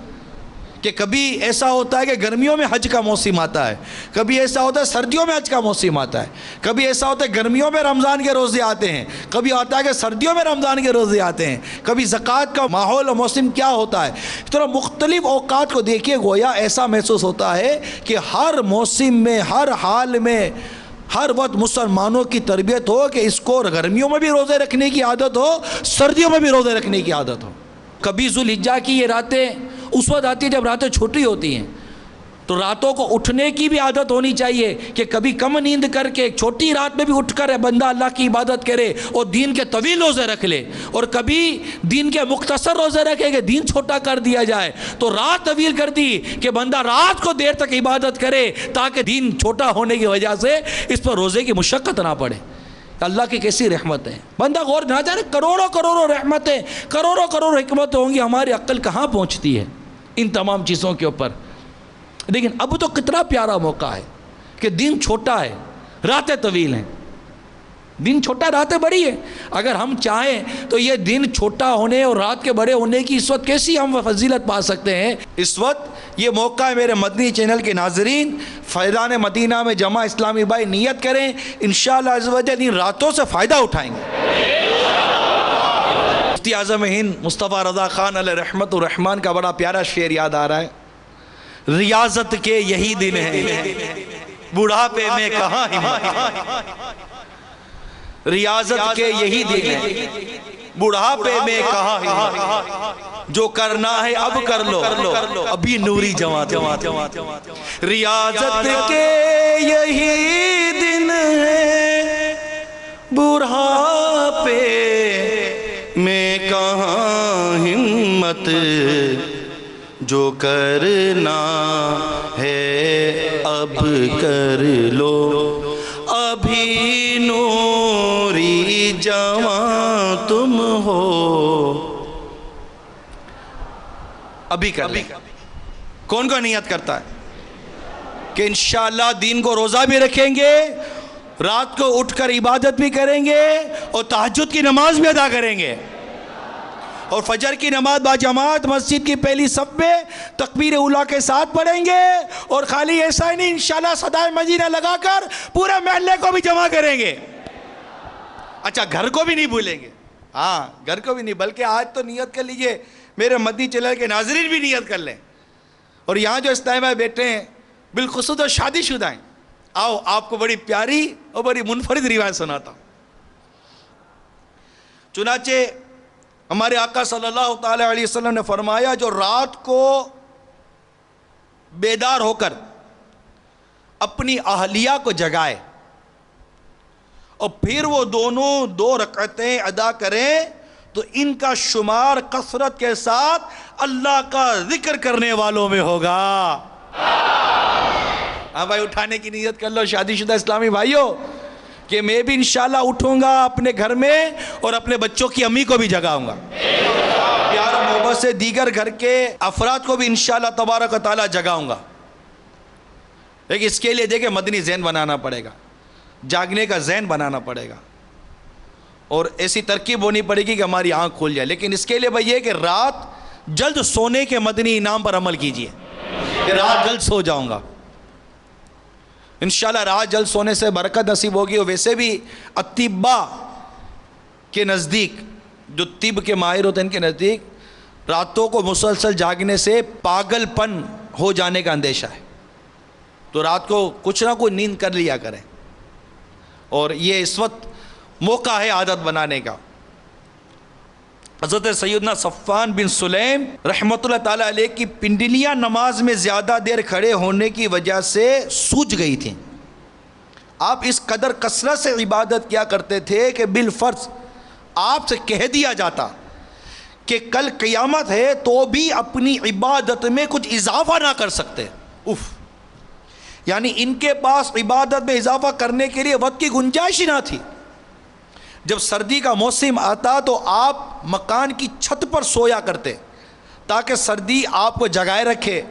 کہ کبھی ایسا ہوتا ہے کہ گرمیوں میں حج کا موسم آتا ہے، کبھی ایسا ہوتا ہے سردیوں میں حج کا موسم آتا ہے، کبھی ایسا ہوتا ہے گرمیوں میں رمضان کے روزے آتے ہیں، کبھی آتا ہے کہ سردیوں میں رمضان کے روزے آتے ہیں، کبھی زکوٰۃ کا ماحول اور موسم کیا ہوتا ہے، اس طرح مختلف اوقات کو دیکھیے، گویا ایسا محسوس ہوتا ہے کہ ہر موسم میں، ہر حال میں، ہر وقت مسلمانوں کی تربیت ہو کہ اس کو گرمیوں میں بھی روزے رکھنے کی عادت ہو، سردیوں میں بھی روزے رکھنے کی عادت ہو۔ کبھی ذوالحجہ کی یہ راتیں اس وقت آتی ہے جب راتیں چھوٹی ہوتی ہیں، تو راتوں کو اٹھنے کی بھی عادت ہونی چاہیے کہ کبھی کم نیند کر کے ایک چھوٹی رات میں بھی اٹھ کر بندہ اللہ کی عبادت کرے اور دین کے طویل روزے رکھ لے، اور کبھی دین کے مختصر روزے رکھے کہ دین چھوٹا کر دیا جائے تو رات طویل کر دی کہ بندہ رات کو دیر تک عبادت کرے تاکہ دین چھوٹا ہونے کی وجہ سے اس پر روزے کی مشقت نہ پڑے۔ اللہ کی کیسی رحمت ہے، بندہ غور نہ جانے، کروڑوں کروڑوں رحمتیں، کروڑوں کروڑوں حکمتیں ہوں گی، ہماری عقل کہاں پہنچتی ہے ان تمام چیزوں کے اوپر۔ لیکن اب تو کتنا پیارا موقع ہے کہ دن چھوٹا ہے، راتیں طویل ہیں، دن چھوٹا راتیں بڑی ہیں، اگر ہم چاہیں تو یہ دن چھوٹا ہونے اور رات کے بڑے ہونے کی اس وقت کیسی ہم فضیلت پا سکتے ہیں۔ اس وقت یہ موقع ہے میرے مدنی چینل کے ناظرین، فیضان مدینہ میں جمع اسلامی بھائی نیت کریں، انشاءاللہ عز و جل ان راتوں سے فائدہ اٹھائیں گے۔ مفتی اعظم ہند مصطفیٰ رضا خان علیہ رحمت الرحمن کا بڑا پیارا شعر یاد آ رہا ہے، ریاضت کے یہی دن ہیں بڑھاپے میں کہاں ہمت، ریاضت کے یہی دن ہیں بڑھاپے میں کہاں ہمت، جو کرنا ہے اب کر لو ابھی نوری جوان، ریاضت کے یہی دن ہیں بڑھاپے میں کہاں ہمت، جو کرنا ہے اب کر لو ابھی نوری جوان تم ہو، ابھی کر لیں۔ کون کو نیت کرتا ہے کہ انشاءاللہ دین کو روزہ بھی رکھیں گے، رات کو اٹھ کر عبادت بھی کریں گے اور تہجد کی نماز بھی ادا کریں گے، اور فجر کی نماز باجماعت مسجد کی پہلی صف میں تکبیر اولیٰ کے ساتھ پڑھیں گے، اور خالی ایسا ہی نہیں، انشاءاللہ صدائے مدینہ لگا کر پورے محلے کو بھی جمع کریں گے۔ اچھا، گھر کو بھی نہیں بھولیں گے، ہاں گھر کو بھی نہیں، بلکہ آج تو نیت کر لیجئے، میرے مدنی چینل کے ناظرین بھی نیت کر لیں، اور یہاں جو اس ٹائم میں بیٹھے ہیں بالخصوص جو شادی شدہ ہیں، آؤ آپ کو بڑی پیاری اور بڑی منفرد روایت سناتا ہوں۔ چنانچہ ہمارے آقا صلی اللہ تعالی علیہ وسلم نے فرمایا، جو رات کو بیدار ہو کر اپنی اہلیہ کو جگائے اور پھر وہ دونوں 2 رکعتیں ادا کریں تو ان کا شمار کثرت کے ساتھ اللہ کا ذکر کرنے والوں میں ہوگا۔ ہاں بھائی، اٹھانے کی نیت کر لو شادی شدہ اسلامی بھائیوں کہ میں بھی انشاءاللہ اٹھوں گا اپنے گھر میں اور اپنے بچوں کی امی کو بھی جگاؤں گا، پیار و محبت سے دیگر گھر کے افراد کو بھی انشاءاللہ تبارک و تعالی جگاؤں گا۔ لیکن اس کے لیے دیکھیں مدنی ذہن بنانا پڑے گا، جاگنے کا ذہن بنانا پڑے گا، اور ایسی ترکیب ہونی پڑے گی کہ ہماری آنکھ کھل جائے۔ لیکن اس کے لیے بھائی یہ کہ رات جلد سونے کے مدنی انعام پر عمل کیجئے کہ رات جلد سو جاؤں گا، انشاءاللہ رات جلد سونے سے برکت نصیب ہوگی۔ اور ویسے بھی اطباء کے نزدیک، جو طب کے ماہر ہوتے ہیں ان کے نزدیک راتوں کو مسلسل جاگنے سے پاگل پن ہو جانے کا اندیشہ ہے، تو رات کو کچھ نہ کچھ نیند کر لیا کریں، اور یہ اس وقت موقع ہے عادت بنانے کا۔ حضرت سیدنا صفوان بن سلیم رحمت اللہ تعالیٰ علیہ کی پنڈلیاں نماز میں زیادہ دیر کھڑے ہونے کی وجہ سے سوج گئی تھیں۔ آپ اس قدر کثرت سے عبادت کیا کرتے تھے کہ بالفرض آپ سے کہہ دیا جاتا کہ کل قیامت ہے تو بھی اپنی عبادت میں کچھ اضافہ نہ کر سکتے۔ یعنی ان کے پاس عبادت میں اضافہ کرنے کے لیے وقت کی گنجائش ہی نہ تھی۔ جب سردی کا موسم آتا تو آپ مکان کی چھت پر سویا کرتے تاکہ سردی آپ کو جگائے رکھے،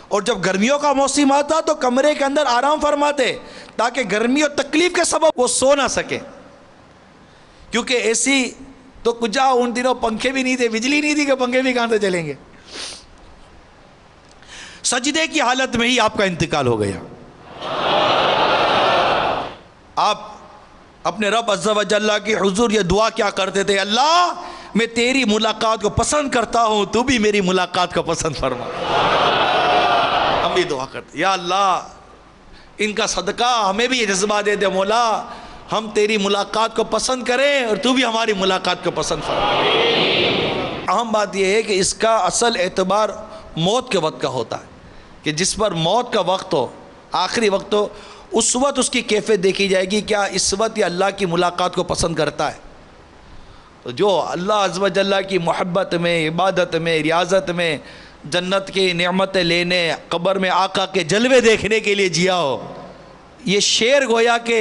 اور جب گرمیوں کا موسم آتا تو کمرے کے اندر آرام فرماتے تاکہ گرمی اور تکلیف کے سبب وہ سو نہ سکے، کیونکہ ایسی تو کجا ان دنوں پنکھے بھی نہیں تھے، بجلی نہیں تھی کہ پنکھے بھی کہاں سے چلیں گے۔ سجدے کی حالت میں ہی آپ کا انتقال ہو گیا۔ آپ اپنے رب عز و جل کی حضور یہ دعا کیا کرتے تھے، اللہ میں تیری ملاقات کو پسند کرتا ہوں، تو بھی میری ملاقات کو پسند فرما۔ ہم بھی دعا کرتے یا اللہ ان کا صدقہ ہمیں بھی یہ جذبہ دے دے مولا، ہم تیری ملاقات کو پسند کریں اور تو بھی ہماری ملاقات کو پسند فرما۔ اہم بات یہ ہے کہ اس کا اصل اعتبار موت کے وقت کا ہوتا ہے، کہ جس پر موت کا وقت ہو، آخری وقت ہو، اس وقت اس کی کیفیت دیکھی جائے گی، کیا اس وقت یہ اللہ کی ملاقات کو پسند کرتا ہے۔ تو جو اللہ عز و جل کی محبت میں، عبادت میں، ریاضت میں، جنت کی نعمتیں لینے، قبر میں آقا کے جلوے دیکھنے کے لیے جیا ہو، یہ شعر گویا کہ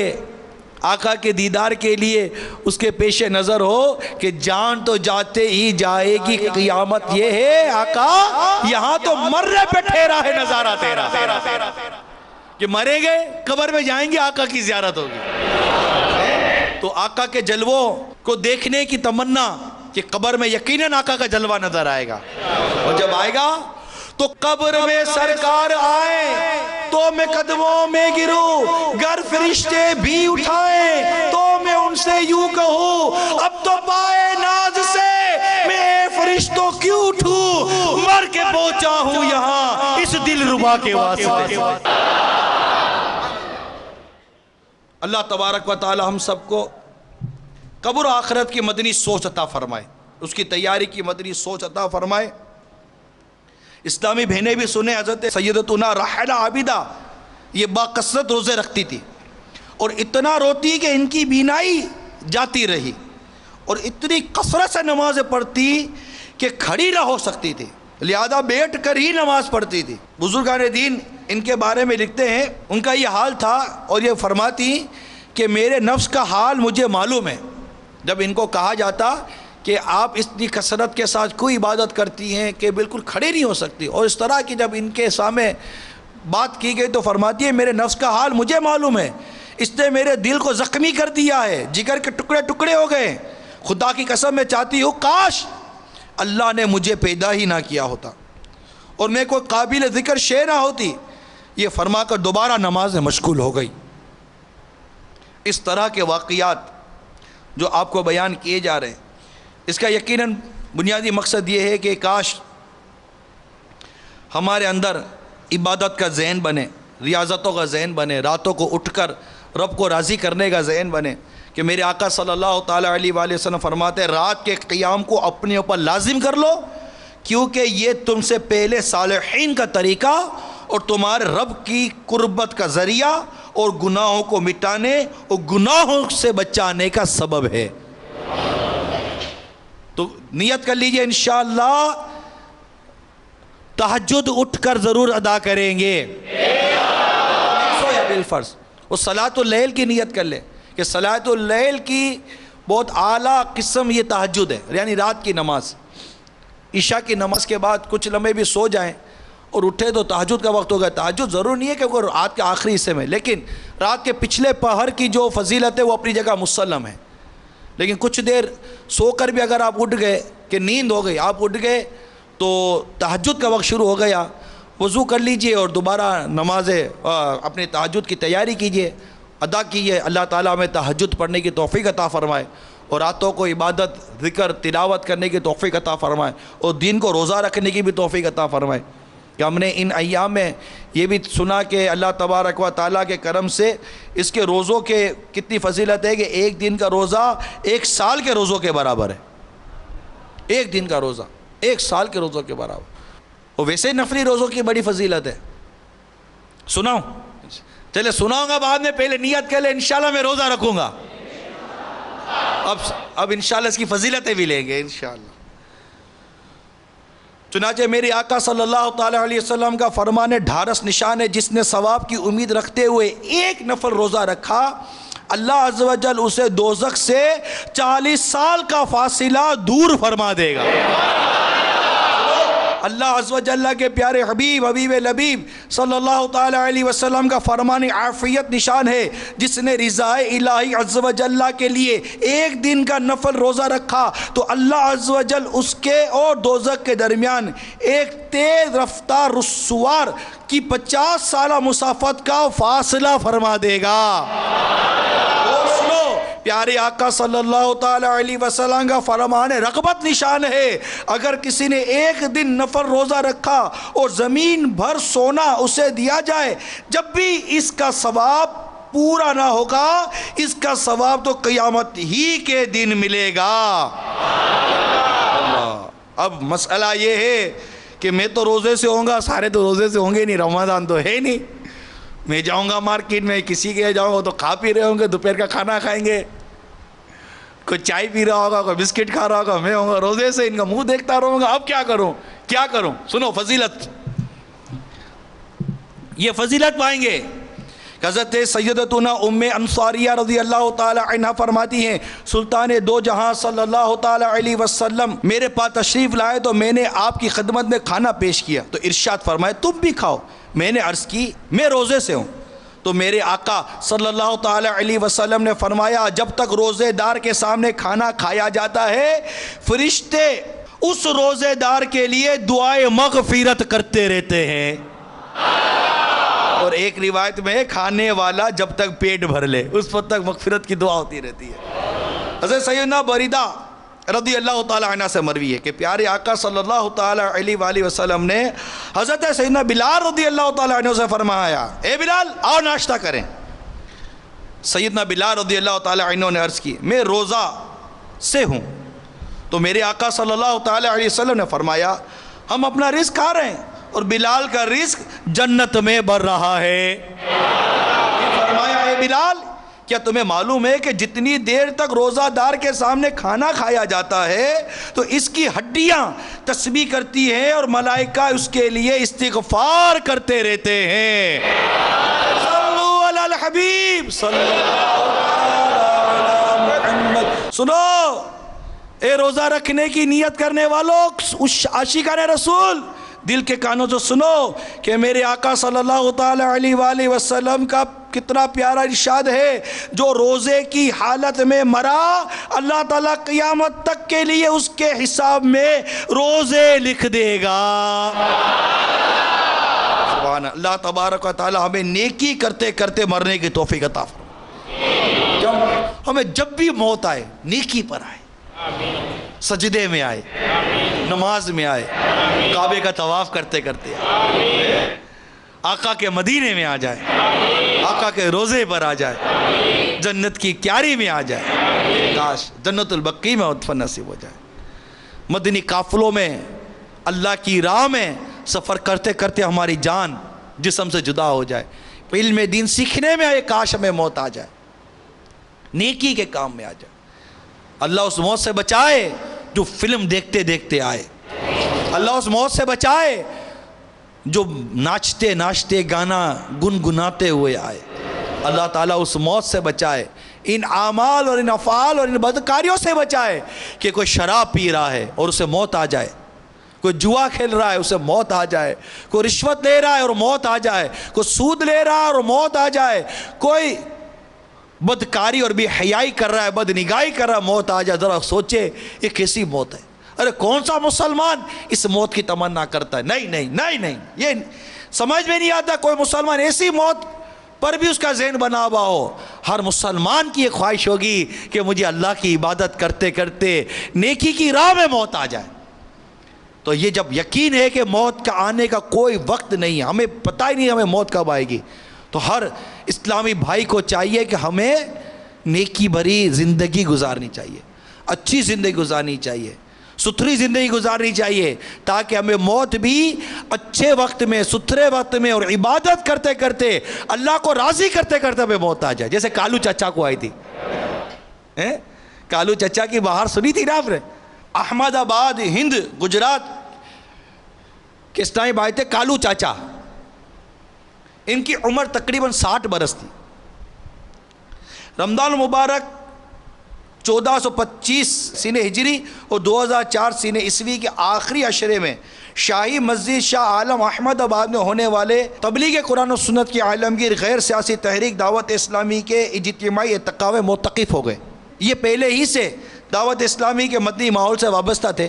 آقا کے دیدار کے لیے اس کے پیش نظر ہو کہ جان تو جاتے ہی جائے گی قیامت، یہ ہے آقا یہاں تو مرنے پہ ٹھہرا ہے نظارہ تیرا، کہ مریں گے قبر میں جائیں گے آقا کی زیارت ہوگی۔ تو آقا کے جلووں کو دیکھنے کی تمنا کہ قبر میں یقیناً آقا کا جلوہ نظر آئے گا، اور جب آئے گا تو قبر میں سرکار آئے تو میں قدموں میں گروں، گر فرشتے بھی اٹھائیں تو میں ان سے یوں کہوں، اب تو پائے ناز سے میں فرشتوں کیوں اٹھوں، مر کے پہنچا ہوں یہاں اس دل ربا کے واسطے۔ اللہ تبارک و تعالی ہم سب کو قبر و آخرت کی مدنی سوچ عطا فرمائے، اس کی تیاری کی مدنی سوچ عطا فرمائے۔ اسلامی بہنیں بھی سنیں، حضرت سیدتنا راحلہ عابدہ یہ باکثرت روزے رکھتی تھی، اور اتنا روتی کہ ان کی بینائی جاتی رہی، اور اتنی کثرت سے نمازیں پڑھتی کہ کھڑی نہ ہو سکتی تھی، لہذا بیٹھ کر ہی نماز پڑھتی تھی۔ بزرگان دین ان کے بارے میں لکھتے ہیں، ان کا یہ حال تھا، اور یہ فرماتی کہ میرے نفس کا حال مجھے معلوم ہے۔ جب ان کو کہا جاتا کہ آپ اتنی کثرت کے ساتھ کوئی عبادت کرتی ہیں کہ بالکل کھڑے نہیں ہو سکتی، اور اس طرح کی جب ان کے سامنے بات کی گئی تو فرماتی ہے میرے نفس کا حال مجھے معلوم ہے، اس نے میرے دل کو زخمی کر دیا ہے، جگر کے ٹکڑے ٹکڑے ہو گئے، خدا کی قسم میں چاہتی ہوں کاش اللہ نے مجھے پیدا ہی نہ کیا ہوتا اور میں کوئی قابل ذکر شے نہ ہوتی۔ یہ فرما کر دوبارہ نماز میں مشغول ہو گئی۔ اس طرح کے واقعات جو آپ کو بیان کیے جا رہے ہیں، اس کا یقیناً بنیادی مقصد یہ ہے کہ کاش ہمارے اندر عبادت کا ذہن بنے، ریاضتوں کا ذہن بنے، راتوں کو اٹھ کر رب کو راضی کرنے کا ذہن بنے، کہ میرے آقا صلی اللہ تعالیٰ علیہ وآلہ وسلم فرماتے ہیں رات کے قیام کو اپنے اوپر لازم کر لو، کیونکہ یہ تم سے پہلے صالحین کا طریقہ اور تمہارے رب کی قربت کا ذریعہ اور گناہوں کو مٹانے اور گناہوں سے بچانے کا سبب ہے۔ تو نیت کر لیجئے انشاءاللہ تہجد اٹھ کر ضرور ادا کریں گے، سویا بالفرض، وہ صلاۃ اللیل کی نیت کر لیں کہ صلاۃ اللیل کی بہت اعلیٰ قسم یہ تہجد ہے، یعنی رات کی نماز۔ عشاء کی نماز کے بعد کچھ لمحے بھی سو جائیں اور اٹھے تو تہجد کا وقت ہو گیا۔ تہجد ضرور نہیں ہے کہ وہ رات کے آخری حصے میں، لیکن رات کے پچھلے پہر کی جو فضیلت ہے وہ اپنی جگہ مسلم ہے، لیکن کچھ دیر سو کر بھی اگر آپ اٹھ گئے کہ نیند ہو گئی، آپ اٹھ گئے تو تہجد کا وقت شروع ہو گیا، وضو کر لیجئے اور دوبارہ نماز اپنے تہجد کی تیاری کیجئے، ادا کیجئے۔ اللہ تعالیٰ ہمیں تہجد پڑھنے کی توفیق عطا فرمائے اور راتوں کو عبادت، ذکر، تلاوت کرنے کی توفیق عطا فرمائے اور دین کو روزہ رکھنے کی بھی توفیق عطا فرمائے۔ کہ ہم نے ان ایام میں یہ بھی سنا کہ اللہ تبارک و تعالیٰ کے کرم سے اس کے روزوں کے کتنی فضیلت ہے کہ ایک دن کا روزہ 1 سال کے روزوں کے برابر ہے۔ ایک دن کا روزہ 1 سال کے روزوں کے برابر، اور ویسے نفلی روزوں کی بڑی فضیلت ہے۔ سناؤں؟ چلے سناؤں گا بعد میں، پہلے نیت کر لیں انشاءاللہ میں روزہ رکھوں گا، اب انشاءاللہ اس کی فضیلتیں بھی لیں گے انشاءاللہ۔ چنانچہ میرے آقا صلی اللہ تعالی علیہ وسلم کا فرمان ڈھارس نشان ہے، جس نے ثواب کی امید رکھتے ہوئے ایک نفل روزہ رکھا، اللہ عز و جل اسے دوزخ سے 40 سال کا فاصلہ دور فرما دے گا۔ اللہ عز و جل کے پیارے حبیب لبیب صلی اللہ تعالی علیہ وسلم کا فرمان عافیت نشان ہے، جس نے رضا الہی عز و جل کے لیے ایک دن کا نفل روزہ رکھا تو اللہ عز و جل اس کے اور دوزخ کے درمیان ایک تیز رفتار سوار کی 50 سالہ مسافت کا فاصلہ فرما دے گا۔ اور سنو، پیارے آقا صلی اللہ تعالی علیہ وسلم کا فرمان رغبت نشان ہے، اگر کسی نے ایک دن نفل روزہ رکھا اور زمین بھر سونا اسے دیا جائے، جب بھی اس کا ثواب پورا نہ ہوگا، اس کا ثواب تو قیامت ہی کے دن ملے گا۔ اب مسئلہ یہ ہے کہ میں تو روزے سے ہوں گا، سارے تو روزے سے ہوں گے نہیں، رمضان تو ہے نہیں، میں جاؤں گا مارکیٹ میں، کسی کے جاؤں گا تو کھا پی رہے ہوں گے، دوپہر کا کھانا کھائیں گے، کوئی چائے پی رہا ہوگا، کوئی بسکٹ کھا رہا ہوگا، میں ہوں گا روزے سے، ان کا منہ دیکھتا رہوں گا۔ اب کیا کروں؟ سنو فضیلت، یہ فضیلت پائیں گے۔ حضرت سیدتنا ام انصاریہ رضی اللہ تعالی عنہ فرماتی ہیں، سلطان دو جہاں صلی اللہ تعالی علیہ وسلم میرے پاس تشریف لائے تو میں نے آپ کی خدمت میں کھانا پیش کیا تو ارشاد فرمائے تم بھی کھاؤ۔ میں نے عرض کی میں روزے سے ہوں، تو میرے آقا صلی اللہ تعالی علیہ وسلم نے فرمایا جب تک روزے دار کے سامنے کھانا کھایا جاتا ہے، فرشتے اس روزے دار کے لیے دعائے مغفرت کرتے رہتے ہیں۔ اور ایک روایت میں کھانے والا جب تک پیٹ بھر لے اس وقت تک مغفرت کی دعا ہوتی رہتی ہے۔ حضرت سیدنا بریدہ رضی اللہ تعالی عنہ سے مروی ہے کہ پیارے آقا صلی اللہ تعالی علیہ وآلہ وسلم نے حضرت سیدنا بلال رضی اللہ تعالی عنہ سے فرمایا اے بلال آؤ ناشتہ کریں۔ سیدنا بلال رضی اللہ تعالی عنہ نے عرض کی میں روزہ سے ہوں، تو میرے آقا صلی اللہ تعالی علیہ وسلم نے فرمایا ہم اپنا رزق کھا رہے ہیں اور بلال کا رزق جنت میں بڑھ رہا ہے۔ فرمایا اے بلال کیا تمہیں معلوم ہے کہ جتنی دیر تک روزہ دار کے سامنے کھانا کھایا جاتا ہے تو اس کی ہڈیاں تسبیح کرتی ہیں اور ملائکہ اس کے لیے استغفار کرتے رہتے ہیں۔ صلو علی الحبیب صلی اللہ علی محمد۔ سنو اے روزہ رکھنے کی نیت کرنے والوں، عاشقان رسول، دل کے کانوں سے سنو کہ میرے آقا صلی اللہ تعالی علیہ وآلہ وسلم کا کتنا پیارا ارشاد ہے، جو روزے کی حالت میں مرا اللہ تعالیٰ قیامت تک کے لیے اس کے حساب میں روزے لکھ دے گا۔ سبحان اللہ، تبارک و تعالیٰ ہمیں نیکی کرتے کرتے مرنے کی توفیق عطا فرمائے۔ ہمیں جب بھی موت آئے نیکی پر آئے، سجدے میں آئے، نماز میں آئے، کعبے کا طواف کرتے کرتے آئے، آقا کے مدینے میں آ جائے، آقا کے روزے پر آ جائے، جنت کی کیاری میں آ جائے، کاش جنت البقیع میں دفن نصیب ہو جائے۔ مدنی قافلوں میں اللہ کی راہ میں سفر کرتے کرتے ہماری جان جسم سے جدا ہو جائے، علم دین سیکھنے میں آئے، کاش ہمیں موت آ جائے، نیکی کے کام میں آ جائے۔ اللہ اس موت سے بچائے جو فلم دیکھتے دیکھتے آئے، اللہ اس موت سے بچائے جو ناچتے ناچتے گانا گنگناتے ہوئے آئے، اللہ تعالیٰ اس موت سے بچائے، ان اعمال اور ان افعال اور ان بدکاریوں سے بچائے کہ کوئی شراب پی رہا ہے اور اسے موت آ جائے، کوئی جوا کھیل رہا ہے اسے موت آ جائے، کوئی رشوت لے رہا ہے اور موت آ جائے، کوئی سود لے رہا ہے اور موت آ جائے، کوئی بدکاری اور بے حیائی کر رہا ہے، بد نگاہی کر رہا ہے، موت آ جائے۔ ذرا سوچے یہ کیسی موت ہے؟ ارے کون سا مسلمان اس موت کی تمنا کرتا ہے؟ نہیں، یہ سمجھ میں نہیں آتا کوئی مسلمان ایسی موت پر بھی اس کا ذہن بنا ہوا ہو۔ ہر مسلمان کی ایک خواہش ہوگی کہ مجھے اللہ کی عبادت کرتے کرتے نیکی کی راہ میں موت آ جائے۔ تو یہ جب یقین ہے کہ موت کا آنے کا کوئی وقت نہیں ہے، ہمیں پتہ ہی نہیں ہمیں موت کب آئے گی، تو ہر اسلامی بھائی کو چاہیے کہ ہمیں نیکی بھری زندگی گزارنی چاہیے، اچھی زندگی گزارنی چاہیے، ستھری زندگی گزارنی چاہیے، تاکہ ہمیں موت بھی اچھے وقت میں، ستھرے وقت میں اور عبادت کرتے کرتے، اللہ کو راضی کرتے کرتے ہمیں موت آ جائے۔ جیسے کالو چچا کو آئی تھی، کالو چچا کی بہار سنی تھی نا آپ نے؟ احمد آباد، ہند، گجرات کہ اسلامی بھائی تھے کالو چاچا، ان کی عمر تقریباً 60 برس تھی۔ رمضان المبارک 1425 سینہ ہجری اور 2004 سینہ عیسوی کے آخری عشرے میں شاہی مسجد شاہ عالم احمد آباد میں ہونے والے تبلیغ قرآن و سنت کی عالمگیر غیر سیاسی تحریک دعوت اسلامی کے اجتماعی ارتقاء میں موتقف ہو گئے۔ یہ پہلے ہی سے دعوت اسلامی کے مدنی ماحول سے وابستہ تھے،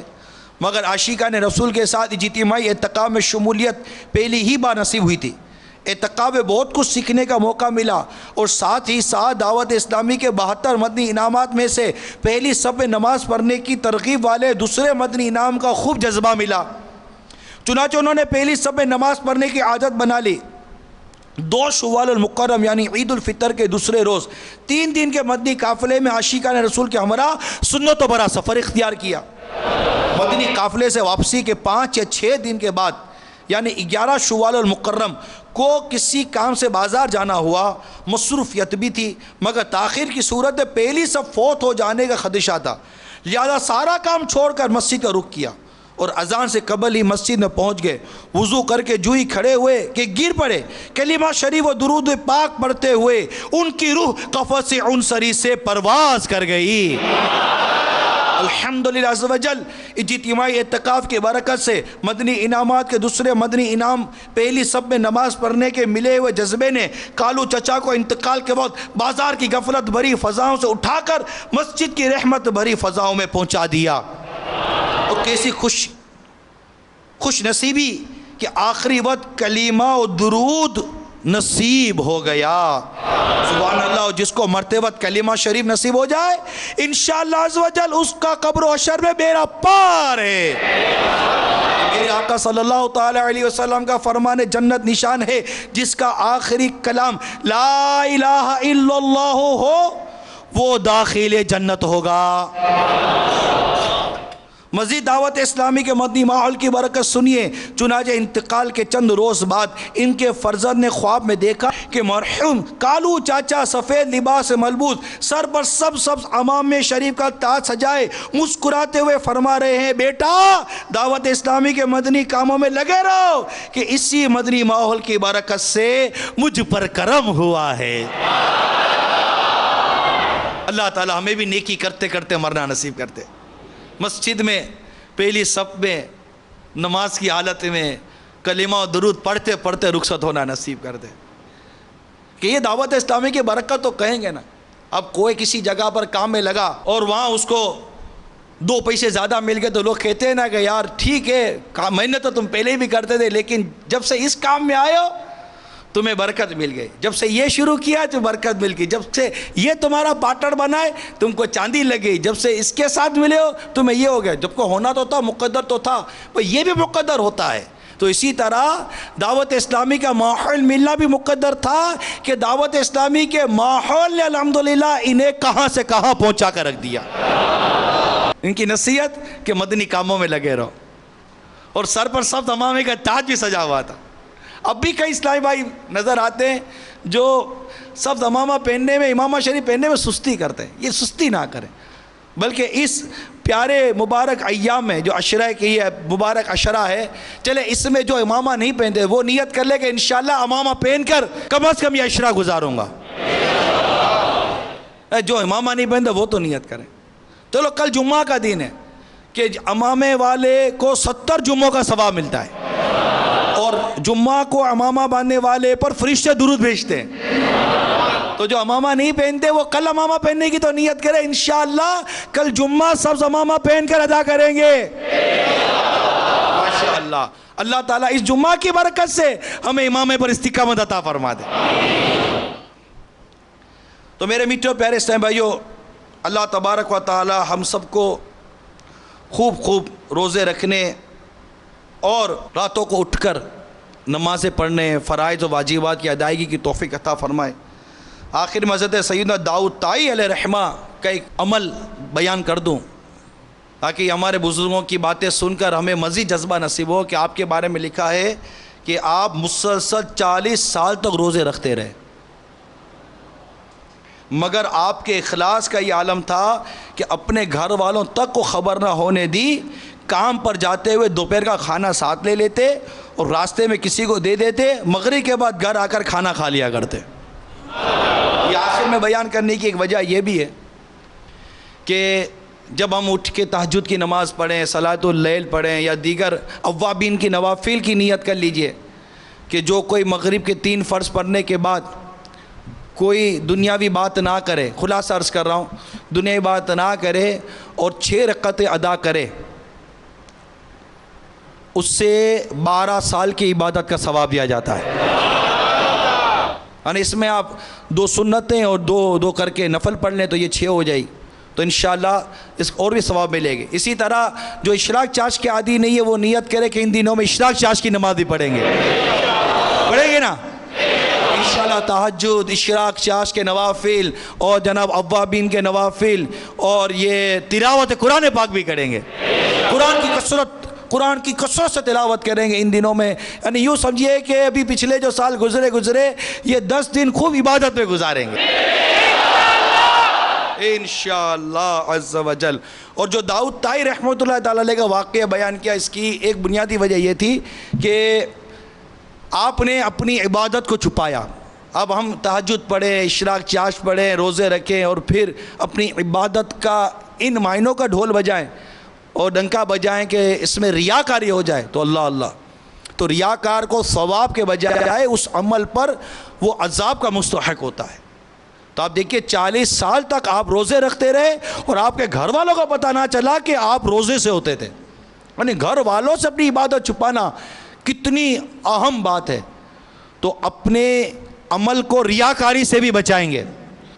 مگر عاشقان رسول کے ساتھ اجتماعی ارتقاء میں شمولیت پہلی ہی بار نصیب ہوئی تھی۔ ارتقاء میں بہت کچھ سیکھنے کا موقع ملا اور ساتھ ہی ساتھ دعوت اسلامی کے 72 مدنی انعامات میں سے پہلی صف میں نماز پڑھنے کی ترغیب والے دوسرے مدنی انعام کا خوب جذبہ ملا۔ چنانچہ انہوں نے پہلی صف میں نماز پڑھنے کی عادت بنا لی۔ 2 شوال المکرم یعنی عید الفطر کے دوسرے روز 3 دن کے مدنی قافلے میں عاشقان رسول کے ہمراہ سنتوں بھرا سفر اختیار کیا۔ مدنی قافلے سے واپسی کے 5 یا 6 دن کے بعد یعنی 11 شوال المکرم کو کسی کام سے بازار جانا ہوا۔ مصروفیت بھی تھی مگر تاخیر کی صورت میں پہلی صف فوت ہو جانے کا خدشہ تھا، لہذا سارا کام چھوڑ کر مسجد کا رخ کیا اور اذان سے قبل ہی مسجد میں پہنچ گئے۔ وضو کر کے جو ہی کھڑے ہوئے کہ گر پڑے، کلمہ شریف و درود پاک پڑھتے ہوئے ان کی روح قفس عنصری سے پرواز کر گئی۔ الحمدللہ عز و جل اجتماعی اعتکاف کی برکت سے مدنی انعامات کے دوسرے مدنی انعام پہلی صف میں نماز پڑھنے کے ملے ہوئے جذبے نے کالو چچا کو انتقال کے وقت بازار کی غفلت بھری فضاؤں سے اٹھا کر مسجد کی رحمت بھری فضاؤں میں پہنچا دیا۔ اور کیسی خوش نصیبی کہ آخری وقت کلمہ و درود نصیب ہو گیا۔ سبحان اللہ، جس کو مرتے وقت کلمہ شریف نصیب ہو جائے انشاءاللہ عز و جل اس کا قبر و حشر میں بیڑا پار ہے۔ میرے آقا صلی اللہ تعالی علیہ وسلم کا فرمان جنت نشان ہے جس کا آخری کلام لا الہ الا اللہ ہو وہ داخل جنت ہوگا۔ مزید دعوت اسلامی کے مدنی ماحول کی برکت سنیے۔ چنانچہ انتقال کے چند روز بعد ان کے فرزند نے خواب میں دیکھا کہ مرحوم کالو چاچا سفید لباس ملبوس، سر پر سبز عمامے شریف کا تاج سجائے مسکراتے ہوئے فرما رہے ہیں، بیٹا دعوت اسلامی کے مدنی کاموں میں لگے رہو کہ اسی مدنی ماحول کی برکت سے مجھ پر کرم ہوا ہے۔ اللہ تعالی ہمیں بھی نیکی کرتے کرتے مرنا نصیب کرتے۔ مسجد میں پہلی صف میں نماز کی حالت میں کلمہ و درود پڑھتے پڑھتے رخصت ہونا نصیب کر دے کہ یہ دعوت اسلامی کی برکت تو کہیں گے نا۔ اب کوئی کسی جگہ پر کام میں لگا اور وہاں اس کو 2 پیسے زیادہ مل گئے تو لوگ کہتے ہیں نا کہ یار ٹھیک ہے محنت تو تم پہلے ہی بھی کرتے تھے لیکن جب سے اس کام میں آئے ہو تمہیں برکت مل گئی، جب سے یہ شروع کیا تو برکت مل گئی، جب سے یہ تمہارا پارٹنر بنائے تم کو چاندی لگ گئی، جب سے اس کے ساتھ ملے ہو تمہیں یہ ہو گیا۔ جب کو ہونا تو تھا، مقدر تو تھا، پر یہ بھی مقدر ہوتا ہے۔ تو اسی طرح دعوت اسلامی کا ماحول ملنا بھی مقدر تھا کہ دعوت اسلامی کے ماحول نے الحمدللہ انہیں کہاں سے کہاں پہنچا کر رکھ دیا۔ ان کی نصیحت کہ مدنی کاموں میں لگے رہو، اور سر پر سبز عمامے کا تاج بھی سجا ہوا تھا۔ اب بھی کئی اسلامی بھائی نظر آتے ہیں جو سبز عمامہ پہننے میں، امامہ شریف پہننے میں سستی کرتے ہیں۔ یہ سستی نہ کریں، بلکہ اس پیارے مبارک ایام میں جو عشرہ کی یہ مبارک عشرہ ہے، چلے اس میں جو امامہ نہیں پہنتے وہ نیت کر لے کہ انشاءاللہ امامہ پہن کر کم از کم یہ عشرہ گزاروں گا۔ جو امامہ نہیں پہنتے وہ تو نیت کریں۔ چلو کل جمعہ کا دن ہے کہ امامے والے کو 70 جمعوں کا ثواب ملتا ہے، اور جمعہ کو امامہ باندھنے والے پر فرشتے درود بھیجتے ہیں۔ تو جو امامہ نہیں پہنتے وہ کل امامہ پہننے کی تو نیت کرے، انشاءاللہ کل جمعہ سبز امامہ پہن کر ادا کریں گے ماشاءاللہ۔ اللہ تعالیٰ اس جمعہ کی برکت سے ہمیں امامے پر استقامت عطا فرما دے۔ تو میرے میٹھے پیارے اسلام بھائیو، اللہ تبارک و تعالی ہم سب کو خوب روزے رکھنے اور راتوں کو اٹھ کر نمازیں پڑھنے، فرائض و واجبات کی ادائیگی کی توفیق عطا فرمائے۔ آخر میں حضرت سیدنا داؤد طائی علیہ رحمہ کا ایک عمل بیان کر دوں تاکہ ہمارے بزرگوں کی باتیں سن کر ہمیں مزید جذبہ نصیب ہو کہ آپ کے بارے میں لکھا ہے کہ آپ مسلسل 40 سال تک روزے رکھتے رہے، مگر آپ کے اخلاص کا یہ عالم تھا کہ اپنے گھر والوں تک کو خبر نہ ہونے دی کام پر جاتے ہوئے دوپہر کا کھانا ساتھ لے لیتے اور راستے میں کسی کو دے دیتے، مغرب کے بعد گھر آ کر کھانا کھا لیا کرتے۔ یہ آخر میں بیان کرنے کی ایک وجہ یہ بھی ہے کہ جب ہم اٹھ کے تہجد کی نماز پڑھیں، صلاۃ اللیل پڑھیں یا دیگر اوابین کی نوافل کی نیت کر لیجئے کہ جو کوئی مغرب کے 3 فرض پڑھنے کے بعد کوئی دنیاوی بات نہ کرے، خلاصہ عرض کر رہا ہوں، دنیاوی بات نہ کرے اور 6 رکعتیں ادا کرے، اس سے 12 سال کی عبادت کا ثواب دیا جاتا ہے۔ یعنی اس میں آپ 2 سنتیں اور 2 کر کے نفل پڑھ لیں تو یہ 6 ہو جائے گی، تو انشاءاللہ اس اور بھی ثواب ملے گی۔ اسی طرح جو اشراق چاش کے عادی نہیں ہے وہ نیت کرے کہ ان دنوں میں اشراق چاش کی نماز بھی پڑھیں گے نا انشاءاللہ۔ تہجد، اشراق چاش کے نوافل اور جناب اوابین کے نوافل اور یہ تلاوت قرآن پاک بھی کریں گے، قرآن کی کثرت سے تلاوت کریں گے ان دنوں میں۔ یعنی یوں سمجھیے کہ ابھی پچھلے جو سال گزرے یہ 10 دن خوب عبادت میں گزاریں گے انشاءاللہ عز و جل۔ اور جو داؤد طائی رحمۃ اللہ تعالی علیہ کا واقعہ بیان کیا، اس کی ایک بنیادی وجہ یہ تھی کہ آپ نے اپنی عبادت کو چھپایا۔ اب ہم تہجد پڑھیں، اشراق چاش پڑھیں، روزے رکھیں اور پھر اپنی عبادت کا ان معنوں کا ڈھول بجائیں اور ڈنکا بجائیں کہ اس میں ریاکاری ہو جائے تو اللہ، تو ریاکار کو ثواب کے بجائے اس عمل پر وہ عذاب کا مستحق ہوتا ہے۔ تو آپ دیکھیے 40 سال تک آپ روزے رکھتے رہے اور آپ کے گھر والوں کو پتہ نہ چلا کہ آپ روزے سے ہوتے تھے۔ یعنی گھر والوں سے اپنی عبادت چھپانا کتنی اہم بات ہے۔ تو اپنے عمل کو ریاکاری سے بھی بچائیں گے۔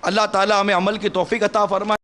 اللہ تعالی ہمیں عمل کی توفیق عطا فرمائے۔